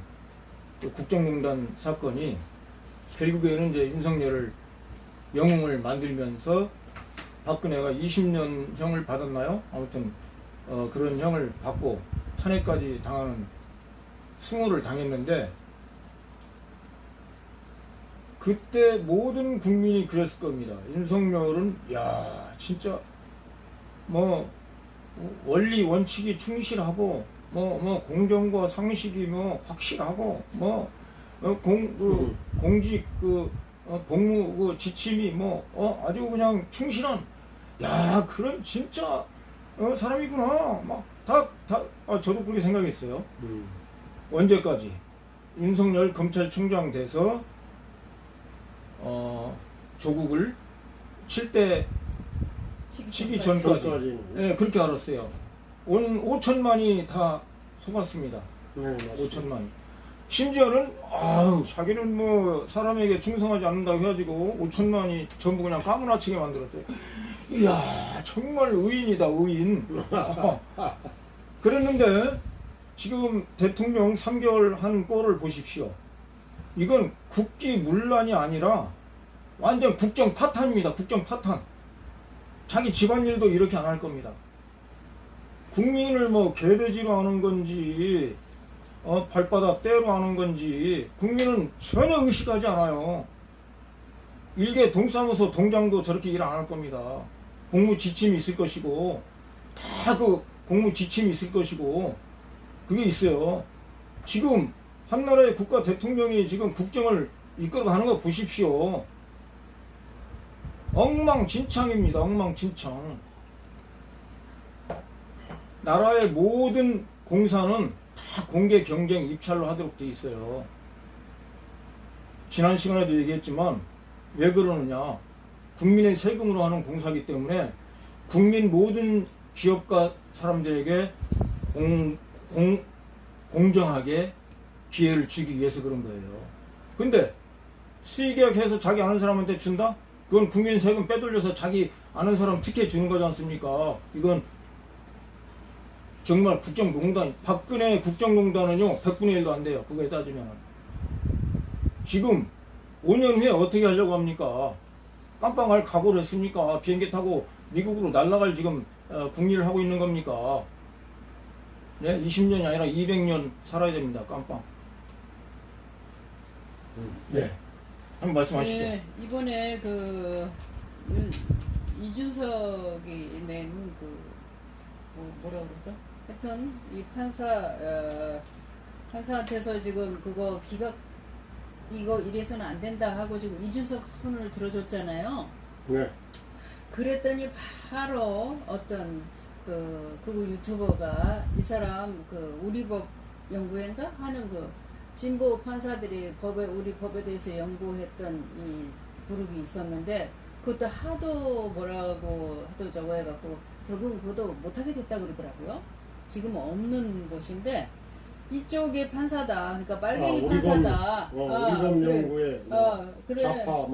그 국정농단 사건이 결국에는 이제 윤석열을 영웅을 만들면서 박근혜가 20년형을 받았나요? 아무튼 그런 형을 받고 탄핵까지 당하는 수모를 당했는데, 그때 모든 국민이 그랬을 겁니다. 윤석열은 야 진짜 뭐 원리 원칙이 충실하고 뭐 공정과 상식이 뭐 확실하고 뭐 공직 복무 그 지침이 뭐 아주 그냥 충실한, 야 그런 진짜 사람이구나 막 저도 그렇게 생각했어요. 언제까지 윤석열 검찰총장 돼서 조국을 7대 시기 전까지. 전까지는. 예, 그렇게 알았어요. 5천만이 다 속았습니다. 네, 맞습니다. 5천만이. 심지어는 자기는 뭐 사람에게 충성하지 않는다고 해가지고 5천만이 전부 그냥 까무라치게 만들었어요. 이야, 정말 의인이다, 의인. 그랬는데 지금 대통령 3개월 한 꼴을 보십시오. 이건 국기문란이 아니라 완전 국정 파탄입니다. 국정 파탄. 자기 집안일도 이렇게 안 할 겁니다. 국민을 뭐 개돼지로 하는 건지 발바닥 떼로 하는 건지 국민은 전혀 의식하지 않아요. 일개 동사무소 동장도 저렇게 일 안 할 겁니다. 공무 지침이 있을 것이고 다 그 공무 지침이 있을 것이고 그게 있어요. 지금 한나라의 국가 대통령이 지금 국정을 이끌어가는 거 보십시오. 엉망진창입니다. 엉망진창. 나라의 모든 공사는 다 공개 경쟁 입찰로 하도록 돼 있어요. 지난 시간에도 얘기했지만 왜 그러느냐. 국민의 세금으로 하는 공사이기 때문에 국민 모든 기업가 사람들에게 공정하게 기회를 주기 위해서 그런 거예요. 근데 수의계약해서 자기 아는 사람한테 준다? 그건 국민 세금 빼돌려서 자기 아는 사람 특혜 주는 거지 않습니까? 이건 정말 국정농단, 박근혜 국정농단은요 100분의 1도 안 돼요. 그거에 따지면 지금 5년 후에 어떻게 하려고 합니까? 깜빵할 각오를 했습니까? 비행기 타고 미국으로 날아갈 지금 국리를 하고 있는 겁니까? 네? 20년이 아니라 200년 살아야 됩니다. 깜빵. 네. 한번 말씀하시죠. 네, 이번에 그 이준석이 낸 그 뭐라 그러죠? 하여튼 이 판사한테서 지금 그거 기각 이거 이래서는 안 된다 하고 지금 이준석 손을 들어줬잖아요. 네. 그랬더니 바로 어떤 그거 유튜버가 이 사람 그 우리법 연구회인가 하는 그 진보 판사들이 우리 법에 대해서 연구했던 이 그룹이 있었는데 그것도 하도 뭐라고 하도 저거 해갖고 결국 그것도 못하게 됐다 그러더라고요. 지금 없는 곳인데 이쪽에 판사다. 그러니까 빨갱이 판사다. 우리법 그래. 연구에 그래. 좌파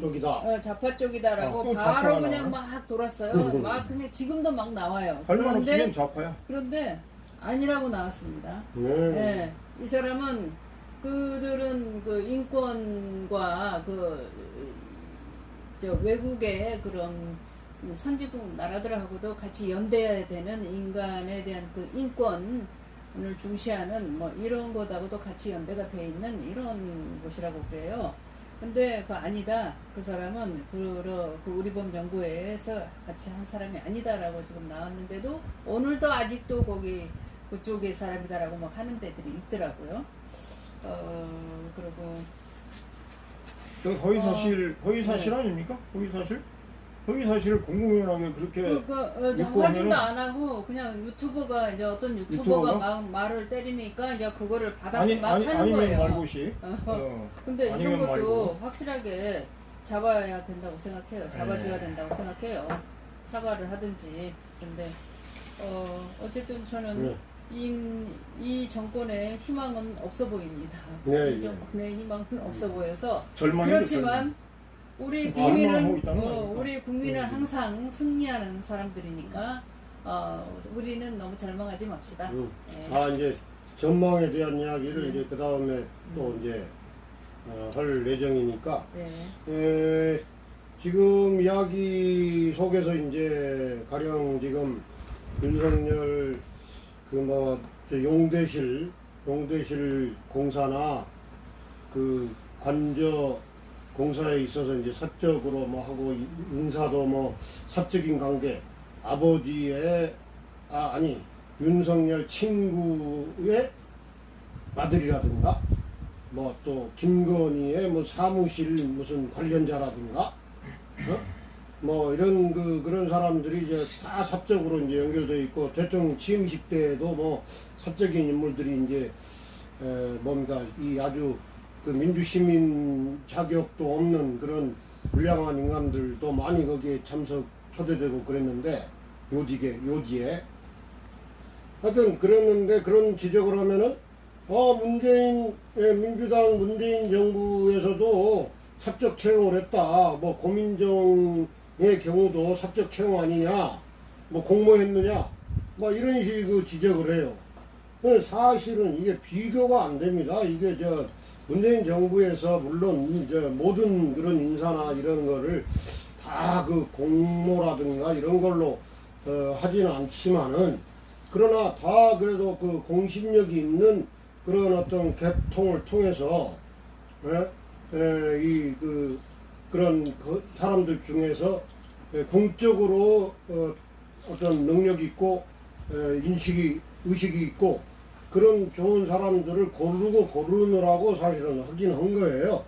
쪽이다. 좌파 쪽이다라고 또 바로 좌파가 그냥 나와? 막 돌았어요. 막 그냥 지금도 막 나와요. 할말 없으면 좌파야. 그런데 아니라고 나왔습니다. 네. 네. 이 사람은 그들은 그 인권과 저 외국의 그런 선진국 나라들하고도 같이 연대해야 되는 인간에 대한 그 인권을 중시하는 뭐 이런 것하고도 같이 연대가 돼 있는 이런 곳이라고 그래요. 근데 그 아니다. 그 사람은 그 우리법 연구회에서 같이 한 사람이 아니다라고 지금 나왔는데도 오늘도 아직도 거기 그쪽의 사람이다라고 막 하는 데들이 있더라고요. 그리고 허위 사실 네. 아닙니까? 허위 사실? 허위 사실을 공공연하게 그렇게 확인도 안 하고 그냥 유튜버가 이제 어떤 유튜버가 막 말을 때리니까 이제 그거를 받아서 막 하는 아니면 거예요. 말고시. 근데 이런 아니면 것도 말고. 확실하게 잡아야 된다고 생각해요. 잡아줘야 된다고 생각해요. 사과를 하든지. 근데 어쨌든 저는 네. 이 정권의 희망은 없어 보입니다. 네, 이 정권의 희망은 없어 보여서 절망이죠, 그렇지만 우리 절망하고 있다는 국민은 거니까. 우리 국민은 항상 승리하는 사람들이니까 우리는 너무 절망하지 맙시다. 네. 이제 전망에 대한 이야기를 이제 그 다음에 또 이제 할 예정이니까 네. 지금 이야기 속에서 이제 가령 지금 윤석열 용대실 공사나 그 관저 공사에 있어서 이제 사적으로 뭐 하고 인사도 뭐 사적인 관계 아버지의 윤석열 친구의 아들이라든가 뭐 또 김건희의 뭐 사무실 무슨 관련자라든가 뭐 이런 그런 사람들이 이제 다 사적으로 이제 연결되어 있고 대통령 취임식 때에도 뭐 사적인 인물들이 이제 뭔가 이 아주 그 민주시민 자격도 없는 그런 불량한 인간들도 많이 거기에 참석 초대되고 그랬는데 요지에 하여튼 그랬는데 그런 지적을 하면은 민주당 문재인 정부에서도 사적 채용을 했다. 뭐 고민정의 경우도 사적 채용 아니냐. 뭐 공모했느냐. 뭐 이런 식의 지적을 해요. 사실은 이게 비교가 안 됩니다. 이게 문재인 정부에서 물론 모든 그런 인사나 이런 거를 다 그 공모라든가 이런 걸로 하지는 않지만은 그러나 다 그래도 그 공신력이 있는 그런 어떤 개통을 통해서 그런 사람들 중에서 공적으로 어떤 능력이 있고 의식이 있고 그런 좋은 사람들을 고르느라고 사실은 하긴 한 거예요.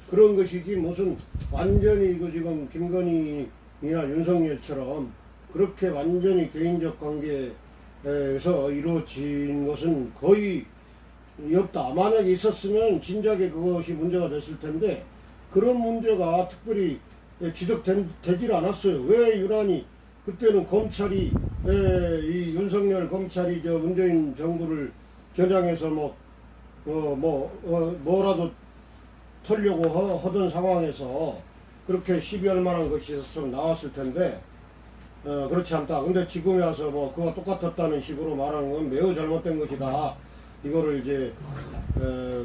그런 것이지 무슨 완전히 지금 김건희나 윤석열처럼 그렇게 완전히 개인적 관계에서 이루어진 것은 거의 없다. 만약에 있었으면 진작에 그것이 문제가 됐을 텐데 그런 문제가 특별히 지적되질 않았어요. 왜 유난히 그때는 검찰이 이 윤석열 검찰이 문재인 정부를 겨냥해서 뭐라도 털려고 하던 상황에서 그렇게 시비할 만한 것이 있었으면 나왔을 텐데 그렇지 않다. 근데 지금에 와서 그와 똑같았다는 식으로 말하는 건 매우 잘못된 것이다. 이거를 이제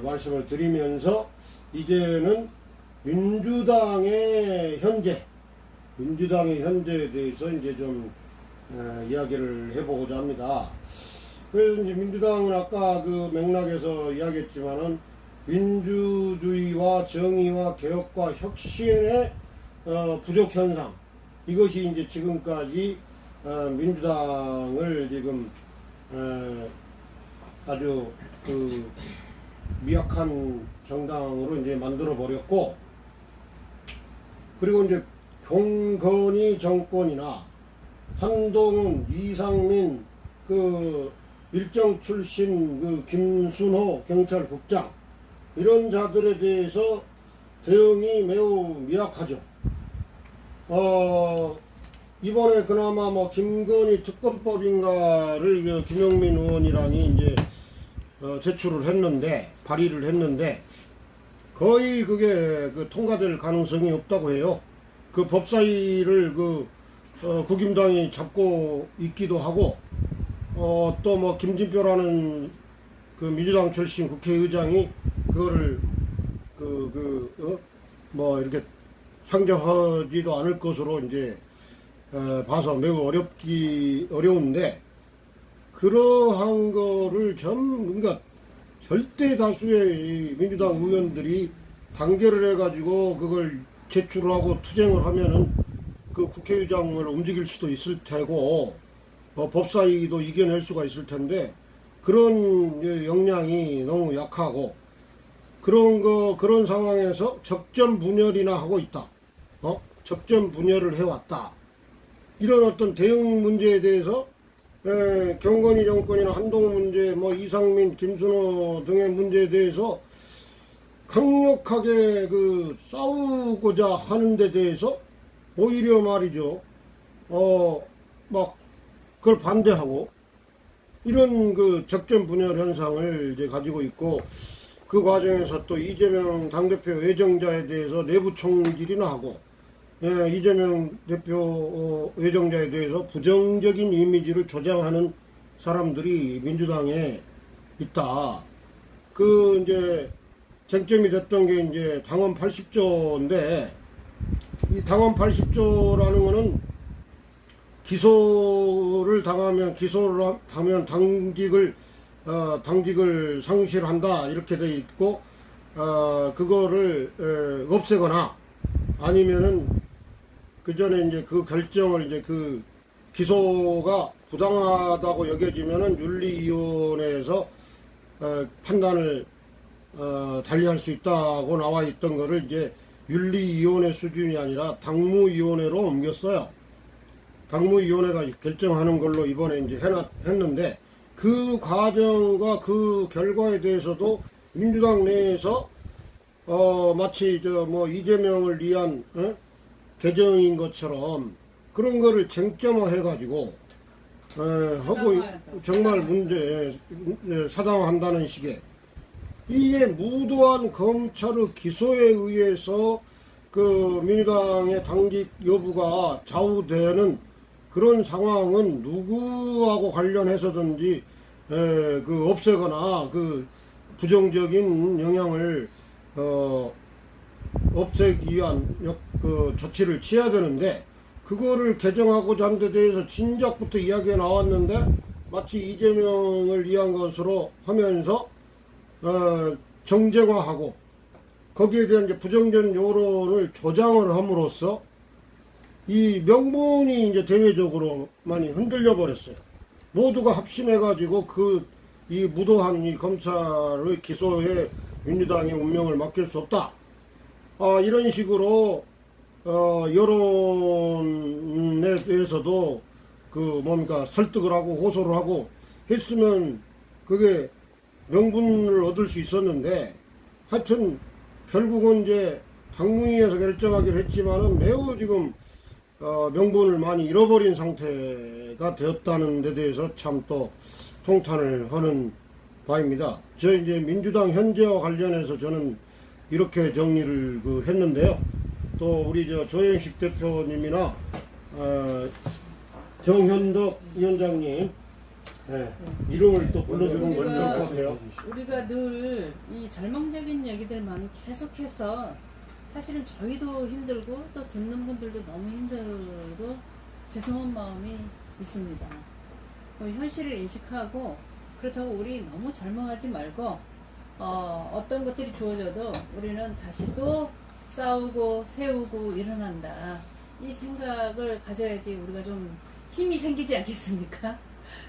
말씀을 드리면서 이제는 민주당의 현재에 대해서 이제 좀 이야기를 해보고자 합니다. 그래서 이제 민주당은 아까 그 맥락에서 이야기했지만은 민주주의와 정의와 개혁과 혁신의 부족 현상, 이것이 이제 지금까지 민주당을 지금 아주 그 미약한 정당으로 이제 만들어 버렸고, 그리고 이제 경건희 정권이나 한동훈, 이상민, 그 일정 출신 그 김순호 경찰국장, 이런 자들에 대해서 대응이 매우 미약하죠. 이번에 그나마 김건희 특검법인가를 김용민 의원이랑이 이제 제출을 했는데, 발의를 했는데, 거의 그게 통과될 가능성이 없다고 해요. 그 법사위를 국힘당이 잡고 있기도 하고, 또 김진표라는 그 민주당 출신 국회의장이 그거를 이렇게 상정하지도 않을 것으로 이제 봐서 매우 어려운데, 그러한 거를 그러니까 절대 다수의 민주당 의원들이 단결을 해가지고 그걸 제출을 하고 투쟁을 하면은 그 국회의장을 움직일 수도 있을 테고, 법사위도 이겨낼 수가 있을 텐데, 그런 역량이 너무 약하고, 그런 상황에서 적전 분열이나 하고 있다. 적전 분열을 해왔다. 이런 어떤 대응 문제에 대해서 경건희 정권이나 한동훈 문제, 이상민, 김순호 등의 문제에 대해서 강력하게 싸우고자 하는 데 대해서 오히려 말이죠. 그걸 반대하고 이런 적전 분열 현상을 이제 가지고 있고, 그 과정에서 또 이재명 당대표 예정자에 대해서 내부 총질이나 하고, 이재명 대표 예정자에 대해서 부정적인 이미지를 조장하는 사람들이 민주당에 있다. 이제 쟁점이 됐던 게 이제 당원 80조인데, 이 당원 80조라는 거는 기소를 하면 당직을 상실한다, 이렇게 돼 있고, 그거를 없애거나 아니면은 그 전에 이제 그 결정을 이제 그 기소가 부당하다고 여겨지면은 윤리위원회에서 판단을 달리할 수 있다고 나와 있던 거를 이제 윤리위원회 수준이 아니라 당무위원회로 옮겼어요. 당무위원회가 결정하는 걸로 이번에 이제 했는데, 그 과정과 그 결과에 대해서도 민주당 내에서 마치 이재명을 위한 개정인 것처럼 그런 거를 쟁점화해가지고 하고 정말 문제 사당한다는 식의 이게 무도한 검찰의 기소에 의해서 그 민주당의 당직 여부가 좌우되는 그런 상황은 누구하고 관련해서든지 그 없애거나 그 부정적인 영향을 없애기 위한 그 조치를 취해야 되는데 그거를 개정하고자 하는 데 대해서 진작부터 이야기가 나왔는데 마치 이재명을 위한 것으로 하면서 정쟁화하고 거기에 대한 이제 부정적인 여론을 조장을 함으로써 이 명분이 이제 대외적으로 많이 흔들려 버렸어요. 모두가 합심해 가지고 그 이 무도한 이 검찰의 기소에 민주당의 운명을 맡길 수 없다. 이런 식으로 여론에 대해서도 그 뭡니까 설득을 하고 호소를 하고 했으면 그게 명분을 얻을 수 있었는데 하여튼 결국은 이제 당무위에서 결정하기로 했지만은 매우 지금 명분을 많이 잃어버린 상태가 되었다는 데 대해서 참 또 통탄을 하는 바입니다. 저 이제 민주당 현재와 관련해서 저는 이렇게 정리를 했는데요. 또 우리 조영식 대표님이나 정현덕 위원장님 이름을 또 불러주는 건 좋을 것 같아요. 우리가 늘 이 절망적인 얘기들만 계속해서 사실은 저희도 힘들고 또 듣는 분들도 너무 힘들고 죄송한 마음이 있습니다. 현실을 인식하고 그렇다고 우리 너무 절망하지 말고 어떤 것들이 주어져도 우리는 다시 또 싸우고 세우고 일어난다. 이 생각을 가져야지 우리가 좀 힘이 생기지 않겠습니까?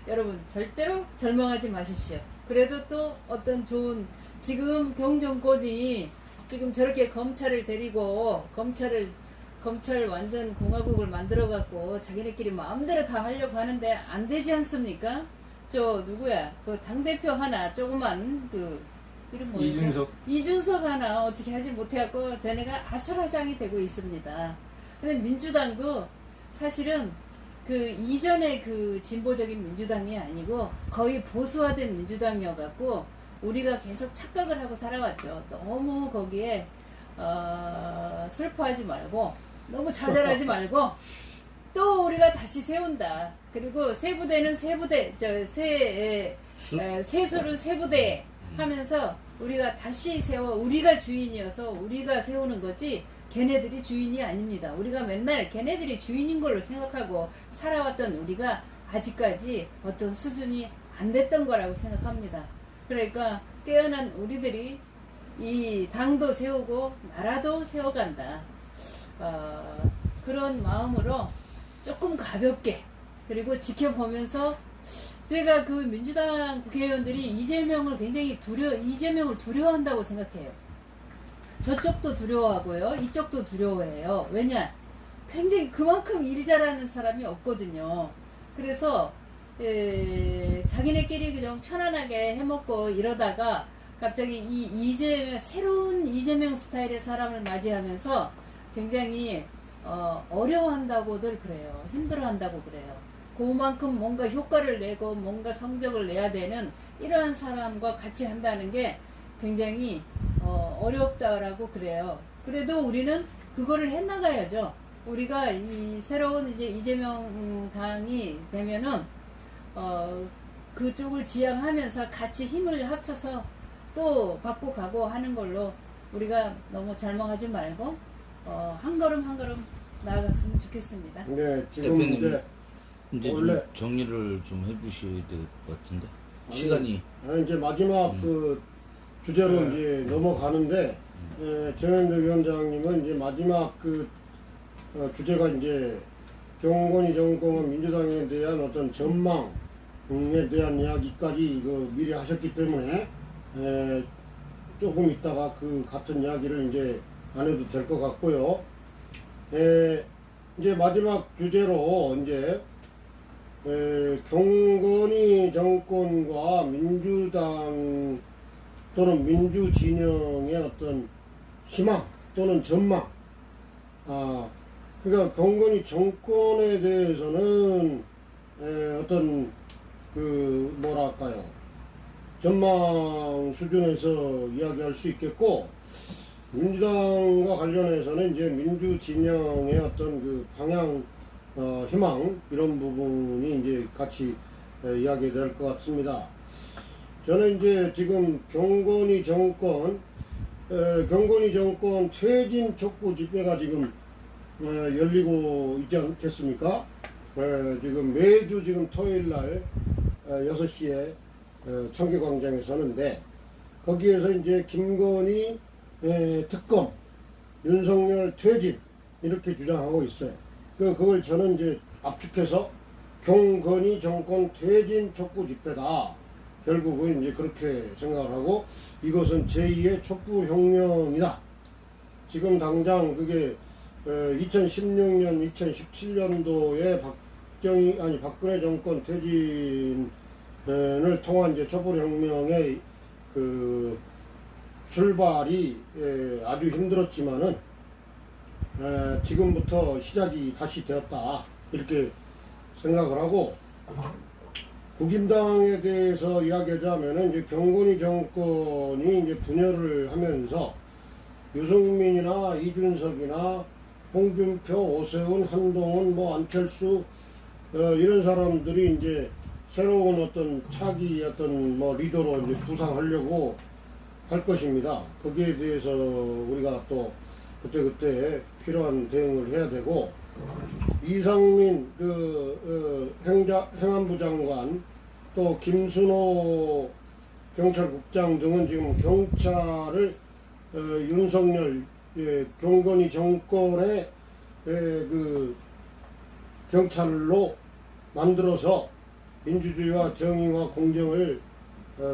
여러분 절대로 절망하지 마십시오. 그래도 또 어떤 좋은 지금 경정권이 지금 저렇게 검찰을 데리고 검찰 완전 공화국을 만들어 갖고 자기네끼리 마음대로 다 하려고 하는데 안 되지 않습니까? 저 누구야? 그 당대표 하나 조그만 그 이름 뭐였죠? 이준석 하나 어떻게 하지 못해갖고 쟤네가 아수라장이 되고 있습니다. 근데 민주당도 사실은 그 이전에 그 진보적인 민주당이 아니고 거의 보수화된 민주당이어갖고 우리가 계속 착각을 하고 살아왔죠. 너무 거기에 슬퍼하지 말고 너무 좌절하지 말고 또 우리가 다시 세운다. 그리고 세부대는 세부대 세수를 세부대 하면서 우리가 다시 세워 우리가 주인이어서 우리가 세우는 거지 걔네들이 주인이 아닙니다. 우리가 맨날 걔네들이 주인인 걸로 생각하고 살아왔던 우리가 아직까지 어떤 수준이 안 됐던 거라고 생각합니다. 그러니까 깨어난 우리들이 이 당도 세우고 나라도 세워간다. 그런 마음으로 조금 가볍게 그리고 지켜보면서 제가 그 민주당 국회의원들이 이재명을 굉장히 이재명을 두려워한다고 생각해요. 저쪽도 두려워하고요. 이쪽도 두려워해요. 왜냐? 굉장히 그만큼 일 잘하는 사람이 없거든요. 그래서 자기네끼리 그냥 편안하게 해먹고 이러다가 갑자기 이 이재명 새로운 이재명 스타일의 사람을 맞이하면서 굉장히 어려워한다고들 그래요. 힘들어한다고 그래요. 그만큼 뭔가 효과를 내고 뭔가 성적을 내야 되는 이러한 사람과 같이 한다는 게 굉장히 어렵다라고 그래요. 그래도 우리는 그거를 해나가야죠. 우리가 이 새로운 이제 이재명 당이 되면은 그쪽을 지향하면서 같이 힘을 합쳐서 또 받고 가고 하는 걸로 우리가 너무 절망하지 말고 한 걸음 한 걸음 나아갔으면 좋겠습니다. 네, 지금 대표님, 이제 원래 좀 정리를 좀 해주셔야 될 것 같은데 시간이 이제 마지막 그 주제로 이제 넘어가는데 정현덕 위원장님은 이제 마지막 그 주제가 이제 경건이 정권과 민주당에 대한 어떤 전망에 대한 이야기까지 미리 하셨기 때문에 조금 있다가 그 같은 이야기를 이제 안 해도 될 것 같고요. 이제 마지막 주제로 이제 경건이 정권과 민주당 또는 민주진영의 어떤 희망 또는 전망 그러니까 경건이 정권에 대해서는 어떤 그 뭐랄까요, 전망 수준에서 이야기할 수 있겠고, 민주당과 관련해서는 이제 민주 진영의 어떤 그 방향, 희망 이런 부분이 이제 같이 이야기될 것 같습니다. 저는 이제 지금 경건이 정권 퇴진 촉구 집회가 지금 열리고 있지 않겠습니까? 지금 매주 지금 토요일 날 6시에 청계광장에서 하는데, 거기에서 이제 김건희 특검, 윤석열 퇴진 이렇게 주장하고 있어요. 그걸 저는 이제 압축해서 경건희 정권 퇴진 촉구 집회다. 결국은 이제 그렇게 생각을 하고, 이것은 제2의 촛불혁명이다. 지금 당장 그게 2016년, 2017년도에 박근혜 정권 퇴진을 통한 이제 촛불혁명의 그 출발이 아주 힘들었지만은 지금부터 시작이 다시 되었다. 이렇게 생각을 하고, 국힘당에 대해서 이야기하자면은 이제 경건희 정권이 이제 분열을 하면서 유승민이나 이준석이나 홍준표, 오세훈, 한동훈, 뭐 안철수 이런 사람들이 이제 새로운 어떤 차기 어떤 뭐 리더로 이제 부상하려고 할 것입니다. 거기에 대해서 우리가 또 그때그때 필요한 대응을 해야 되고, 이상민 행안부 장관, 또 김순호 경찰국장 등은 지금 경찰을 윤석열 경건희 정권의 그 경찰로 만들어서 민주주의와 정의와 공정을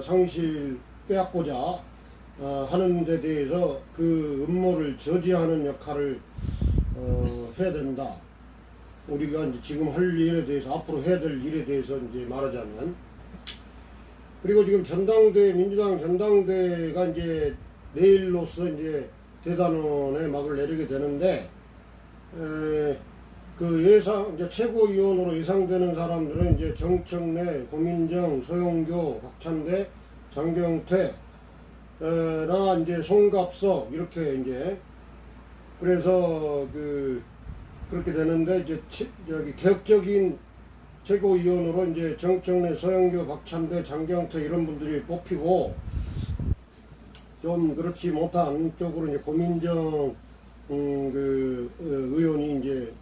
상실 빼앗고자 하는 데 대해서 그 음모를 저지하는 역할을 해야 된다. 우리가 이제 지금 할 일에 대해서, 앞으로 해야 될 일에 대해서 이제 말하자면, 그리고 지금 민주당 전당대가 이제 내일로서 이제 대단원에 막을 내리게 되는데, 그 이제 최고위원으로 예상되는 사람들은 이제 정청래, 고민정, 소영교, 박찬대, 장경태, 나 이제 송갑석 이렇게 이제, 그래서 그렇게 되는데, 이제 저기 개혁적인 최고위원으로 이제 정청래, 소영교, 박찬대, 장경태 이런 분들이 뽑히고, 좀 그렇지 못한 쪽으로 이제 고민정 의원이 이제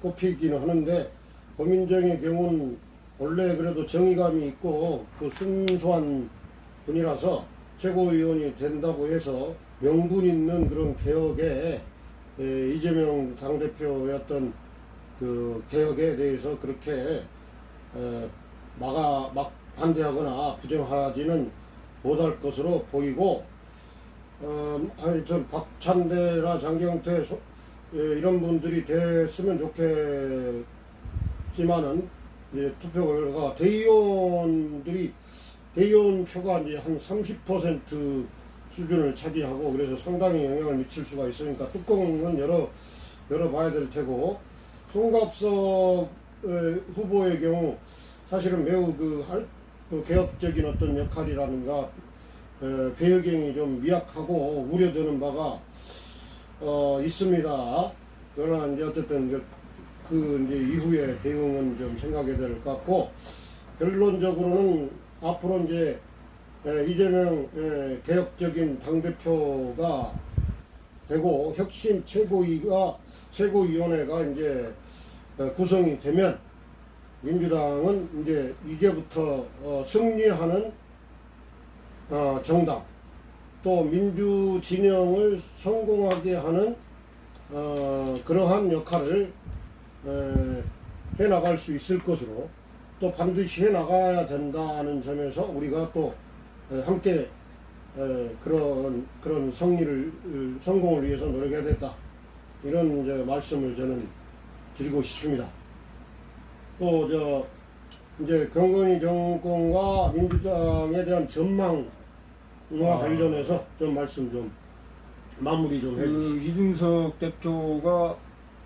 뽑히기는 하는데, 고민정의 경우는 원래 그래도 정의감이 있고 그 순수한 분이라서 최고위원이 된다고 해서 명분 있는 그런 개혁에 이재명 당대표의 어떤 그 개혁에 대해서 그렇게 막 반대하거나 부정하지는 못할 것으로 보이고, 하여튼 박찬대나 장경태 이런 분들이 됐으면 좋겠지만은, 이제 투표 결과 대의원 표가 이제 한 30% 수준을 차지하고, 그래서 상당히 영향을 미칠 수가 있으니까 뚜껑은 열어봐야 될 테고, 송갑석 후보의 경우 사실은 매우 개혁적인 어떤 역할이라든가 배경이 좀 미약하고 우려되는 바가 있습니다. 그러나 이제 어쨌든 이제 이후의 대응은 좀 생각해야 될 것 같고, 결론적으로는 앞으로 이제 이재명 개혁적인 당대표가 되고 혁신 최고위원회가 이제 구성이 되면, 민주당은 이제부터 승리하는 정당, 또 민주 진영을 성공하게 하는 그러한 역할을 해나갈 수 있을 것으로, 또 반드시 해나가야 된다는 점에서 우리가 또 함께 그런 성공을 위해서 노력해야 됐다, 이런 이제 말씀을 저는 드리고 싶습니다. 또 이제 경건희 정권과 민주당에 대한 전망과 관련해서 좀 말씀 좀 마무리 좀 그 해주시죠. 이준석 대표가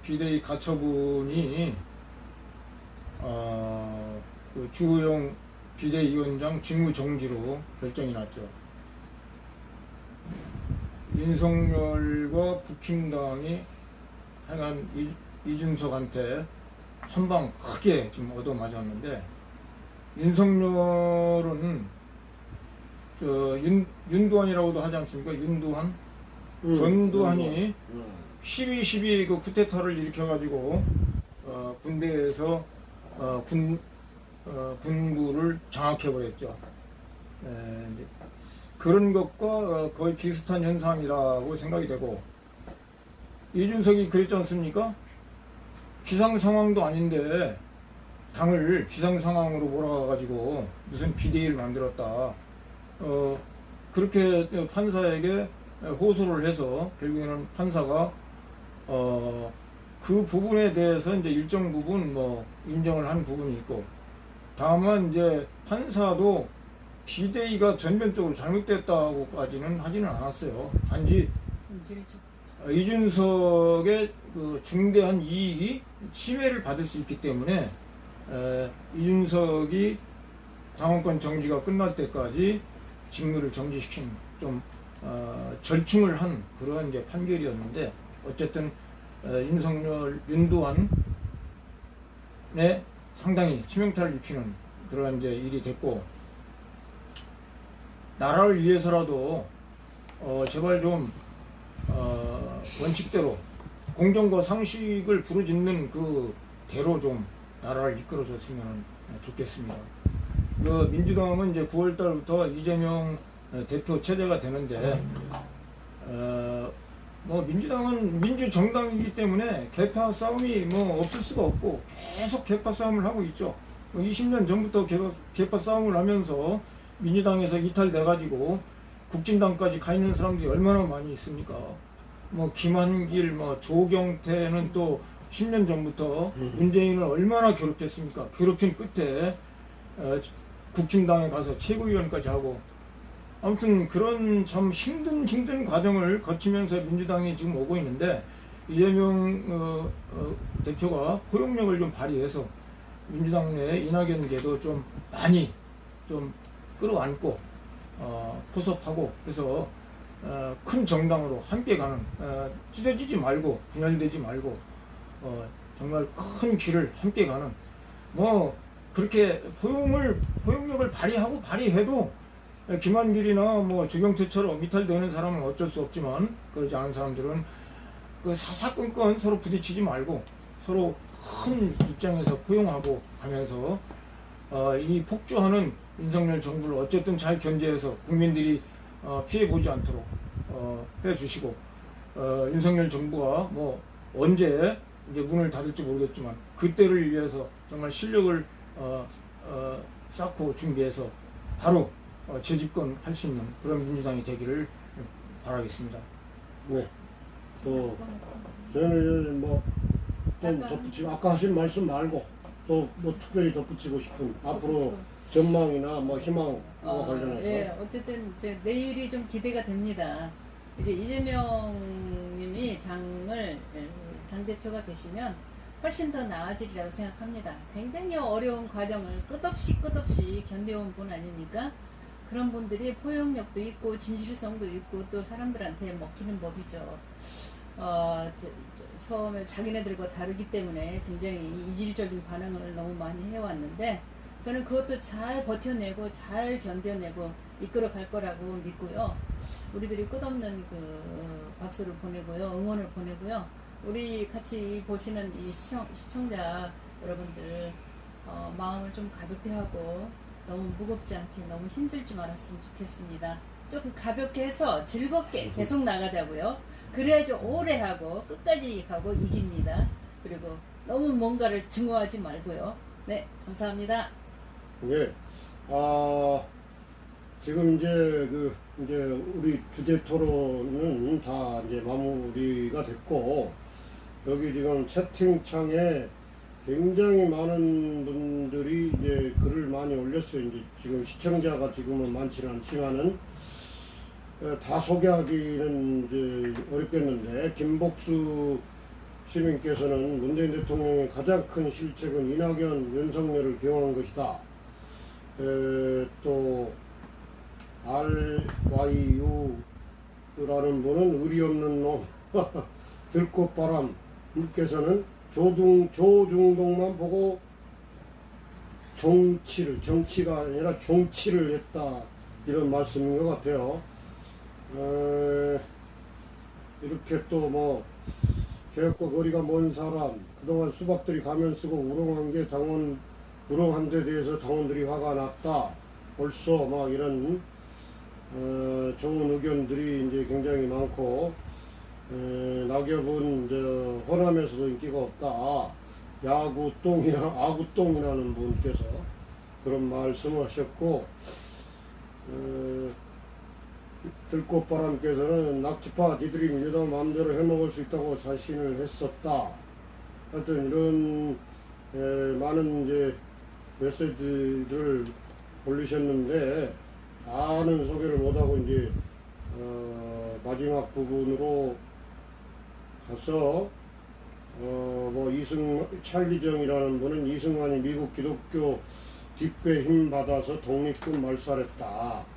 비대위 가처분이 그 주호영 비대위원장 직무 정지로 결정이 났죠. 윤석열과 국힘당이 하여간 이준석한테 한 방 크게 지금 얻어맞았는데, 윤석열은 윤두환이라고도 하지 않습니까? 윤두환? 전두환이 12.12 그 쿠데타를 일으켜가지고 군대에서 군부를 장악해버렸죠. 이제 그런 것과 거의 비슷한 현상이라고 생각이 되고, 이준석이 그랬지 않습니까? 비상상황도 아닌데 당을 비상상황으로 몰아가가지고 무슨 비대위를 만들었다. 그렇게 판사에게 호소를 해서 결국에는 판사가 그 부분에 대해서 이제 일정 부분 뭐 인정을 한 부분이 있고, 다만 이제 판사도 비대위가 전면적으로 잘못됐다고까지는 하지는 않았어요. 단지 이준석의 그 중대한 이익이 침해를 받을 수 있기 때문에 이준석이 당원권 정지가 끝날 때까지 직무를 정지시킨 좀 절충을 한 그런 이제 판결이었는데, 어쨌든 윤석열, 윤두환에 상당히 치명타를 입히는 그런 이제 일이 됐고, 나라를 위해서라도 제발 좀 원칙대로 공정과 상식을 부르짖는 그 대로 좀 나라를 이끌어줬으면 좋겠습니다. 그 민주당은 이제 9월 달부터 이재명 대표 체제가 되는데, 뭐 민주당은 민주정당이기 때문에 계파 싸움이 뭐 없을 수가 없고 계속 계파 싸움을 하고 있죠. 20년 전부터 계파 싸움을 하면서 민주당에서 이탈돼가지고 국진당까지 가 있는 사람들이 얼마나 많이 있습니까? 뭐 김한길, 뭐 조경태는 또 10년 전부터 문재인을 얼마나 괴롭혔습니까? 괴롭힌 끝에 국진당에 가서 최고위원까지 하고, 아무튼 그런 참 힘든 과정을 거치면서 민주당이 지금 오고 있는데, 이재명 대표가 포용력을 좀 발휘해서 민주당 내 이낙연계도 좀 많이 좀 끌어안고 포섭하고 해서 큰 정당으로 함께 가는, 찢어지지 말고 분열되지 말고 정말 큰 길을 함께 가는, 뭐 그렇게 포용력을 발휘해도 김한길이나 뭐 주경태처럼 이탈되는 사람은 어쩔 수 없지만, 그러지 않은 사람들은 그 사사건건 서로 부딪히지 말고 서로 큰 입장에서 포용하고 가면서 이 폭주하는 윤석열 정부를 어쨌든 잘 견제해서 국민들이 피해 보지 않도록 해주시고, 윤석열 정부가 뭐 언제 이제 문을 닫을지 모르겠지만 그때를 위해서 정말 실력을 쌓고 준비해서 바로 재집권할 수 있는 그런 민주당이 되기를 바라겠습니다. 네. 또 저는 뭐 좀 덧붙이고, 아까 하신 말씀 말고 또 뭐 특별히 덧붙이고 싶은 앞으로 전망이나 뭐 희망과 관련해서. 예, 어쨌든 이제 내일이 좀 기대가 됩니다. 이제 이재명님이 당대표가 되시면 훨씬 더 나아지리라고 생각합니다. 굉장히 어려운 과정을 끝없이 견뎌온 분 아닙니까? 그런 분들이 포용력도 있고 진실성도 있고 또 사람들한테 먹히는 법이죠. 처음에 자기네들과 다르기 때문에 굉장히 이질적인 반응을 너무 많이 해왔는데, 저는 그것도 잘 버텨내고 잘 견뎌내고 이끌어 갈 거라고 믿고요. 우리들이 끝없는 그 박수를 보내고요, 응원을 보내고요. 우리 같이 보시는 이 시청자 여러분들 마음을 좀 가볍게 하고 너무 무겁지 않게, 너무 힘들지 말았으면 좋겠습니다. 조금 가볍게 해서 즐겁게 계속 나가자고요. 그래야지 오래 하고 끝까지 가고 이깁니다. 그리고 너무 뭔가를 증오하지 말고요. 네, 감사합니다. 예. 지금 이제 우리 주제 토론은 다 이제 마무리가 됐고, 여기 지금 채팅창에 굉장히 많은 분들이 이제 글을 많이 올렸어요. 이제 지금 시청자가 지금은 많지는 않지만은 다 소개하기는 이제 어렵겠는데, 김복수 시민께서는 문재인 대통령의 가장 큰 실책은 이낙연, 윤석열을 기용한 것이다. 또 RYU라는 분은 의리 없는 놈, 들꽃바람 분께서는 조중동만 보고 정치가 아니라 종치를 했다, 이런 말씀인 것 같아요. 이렇게 또 뭐 개혁과 거리가 먼 사람, 그동안 수박들이 가면 쓰고 우롱한 데 대해서 당원들이 화가 났다, 벌써 막 이런 좋은 의견들이 이제 굉장히 많고, 낙엽은 이제 호남에서도 인기가 없다, 아구똥이라는 분께서 그런 말씀을 하셨고, 들꽃바람께서는 낙지파 지들이 민주당 마음대로 해먹을 수 있다고 자신을 했었다. 하여튼 이런 많은 이제 메시지를 올리셨는데, 다는 소개를 못하고 이제 마지막 부분으로 가서 뭐 찰리정이라는 분은 이승만이 미국 기독교 뒷배 힘 받아서 독립군 말살했다,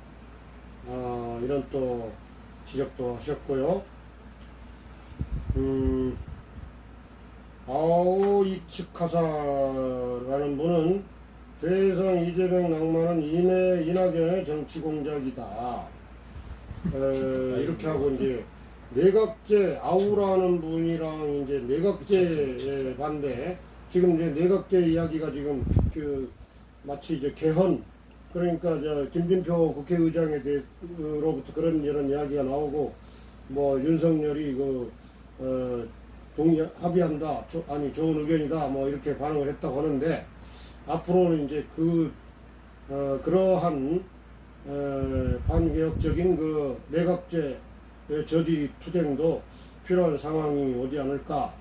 이런 또 지적도 하셨고요. 아오이츠카사라는 분은 대상 이재명 낭만은 이낙연의 정치 공작이다, 이렇게 하고 이제 내각제 아우라는 분이랑 이제 내각제 반대, 지금 이제 내각제 이야기가 지금 마치 이제 개헌, 그러니까 김진표 국회의장에 대해로부터 그런 이런 이야기가 나오고, 뭐 윤석열이 합의한다, 좋은 의견이다, 뭐 이렇게 반응을 했다고 하는데, 앞으로는 이제 그러한 반개혁적인 내각제 저지 투쟁도 필요한 상황이 오지 않을까,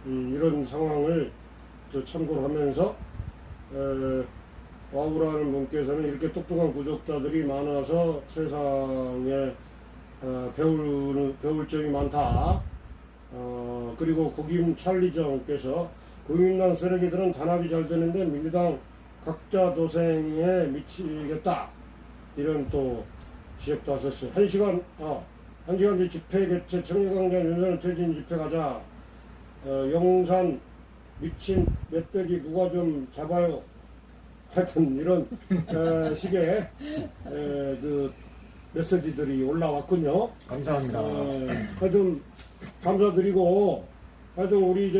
이런 상황을 참고를 하면서, 와우라는 분께서는 이렇게 똑똑한 구족자들이 많아서 세상에 배울 점이 많다. 그리고 국임 찰리정께서 국민당 쓰레기들은 단합이 잘 되는데 민주당 각자 도생에 미치겠다, 이런 또 지적도 하셨어요. 1시간 뒤 집회 개최, 청계광장 윤석열 퇴진 집회 가자, 영산 미친 멧돼지 누가 좀 잡아요. 하여튼 이런 식의 메시지들이 올라왔군요. 감사합니다. 하여튼 감사드리고, 하여튼 우리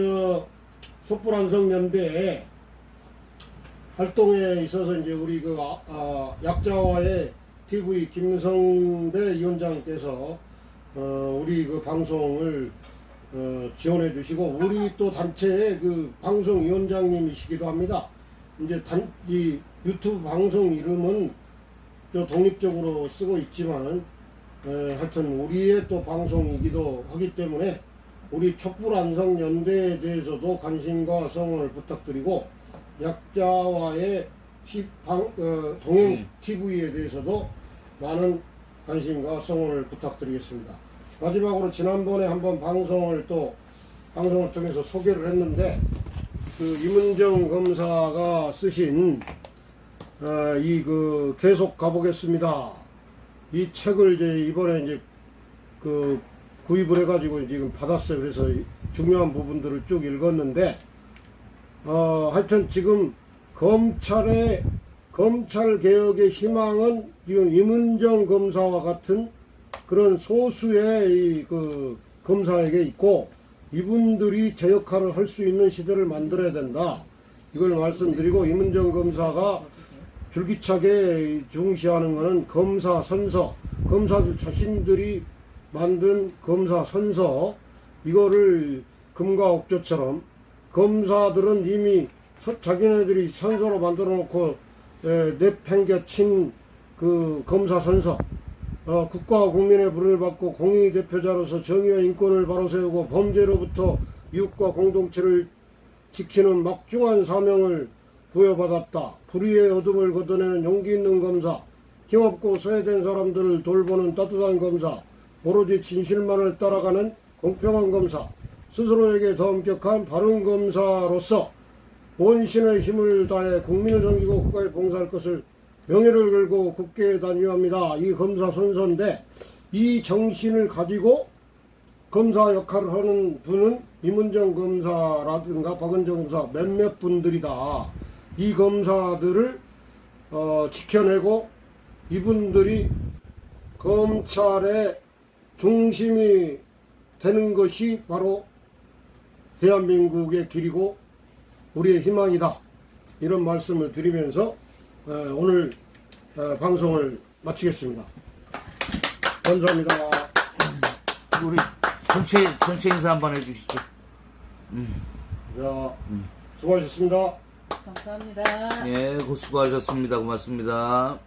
촛불안성연대 활동에 있어서 이제 우리 약자와의 TV 김성배 위원장께서 우리 방송을 지원해 주시고, 우리 또 단체의 방송위원장님이시기도 합니다. 이제 이 유튜브 방송 이름은 독립적으로 쓰고 있지만, 하여튼 우리의 또 방송이기도 하기 때문에 우리 촛불안성연대에 대해서도 관심과 성원을 부탁드리고, 약자와의 동행 TV에 대해서도 많은 관심과 성원을 부탁드리겠습니다. 마지막으로 지난번에 한번 방송을 통해서 소개를 했는데, 이문정 검사가 쓰신 계속 가보겠습니다, 이 책을 이제 이번에 이제 구입을 해가지고 지금 받았어요. 그래서 중요한 부분들을 쭉 읽었는데, 하여튼 지금 검찰 개혁의 희망은 지금 이문정 검사와 같은 그런 소수의 검사에게 있고, 이분들이 제 역할을 할 수 있는 시대를 만들어야 된다, 이걸 말씀드리고, 이문정 검사가 줄기차게 중시하는 것은 검사 선서, 검사들 자신들이 만든 검사 선서, 이거를 금과 옥조처럼 검사들은 이미 자기네들이 선서로 만들어 놓고 내팽개친 검사 선서, 국가와 국민의 불을 받고 공의 대표자로서 정의와 인권을 바로 세우고 범죄로부터 이웃과 공동체를 지키는 막중한 사명을 부여받았다. 불의의 어둠을 걷어내는 용기 있는 검사, 힘없고 소외된 사람들을 돌보는 따뜻한 검사, 오로지 진실만을 따라가는 공평한 검사, 스스로에게 더 엄격한 바른 검사로서 본신의 힘을 다해 국민을 섬기고 국가에 봉사할 것을 명예를 걸고 굳게 단위합니다. 이 검사 선서인데 이 정신을 가지고 검사 역할을 하는 분은 임은정 검사라든가 박은정 검사 몇몇 분들이다. 이 검사들을 지켜내고 이분들이 검찰의 중심이 되는 것이 바로 대한민국의 길이고 우리의 희망이다. 이런 말씀을 드리면서 오늘 방송을 마치겠습니다. 감사합니다. 우리 전체 인사 한번 해주시죠. 자, 수고하셨습니다. 감사합니다. 예, 수고하셨습니다. 고맙습니다.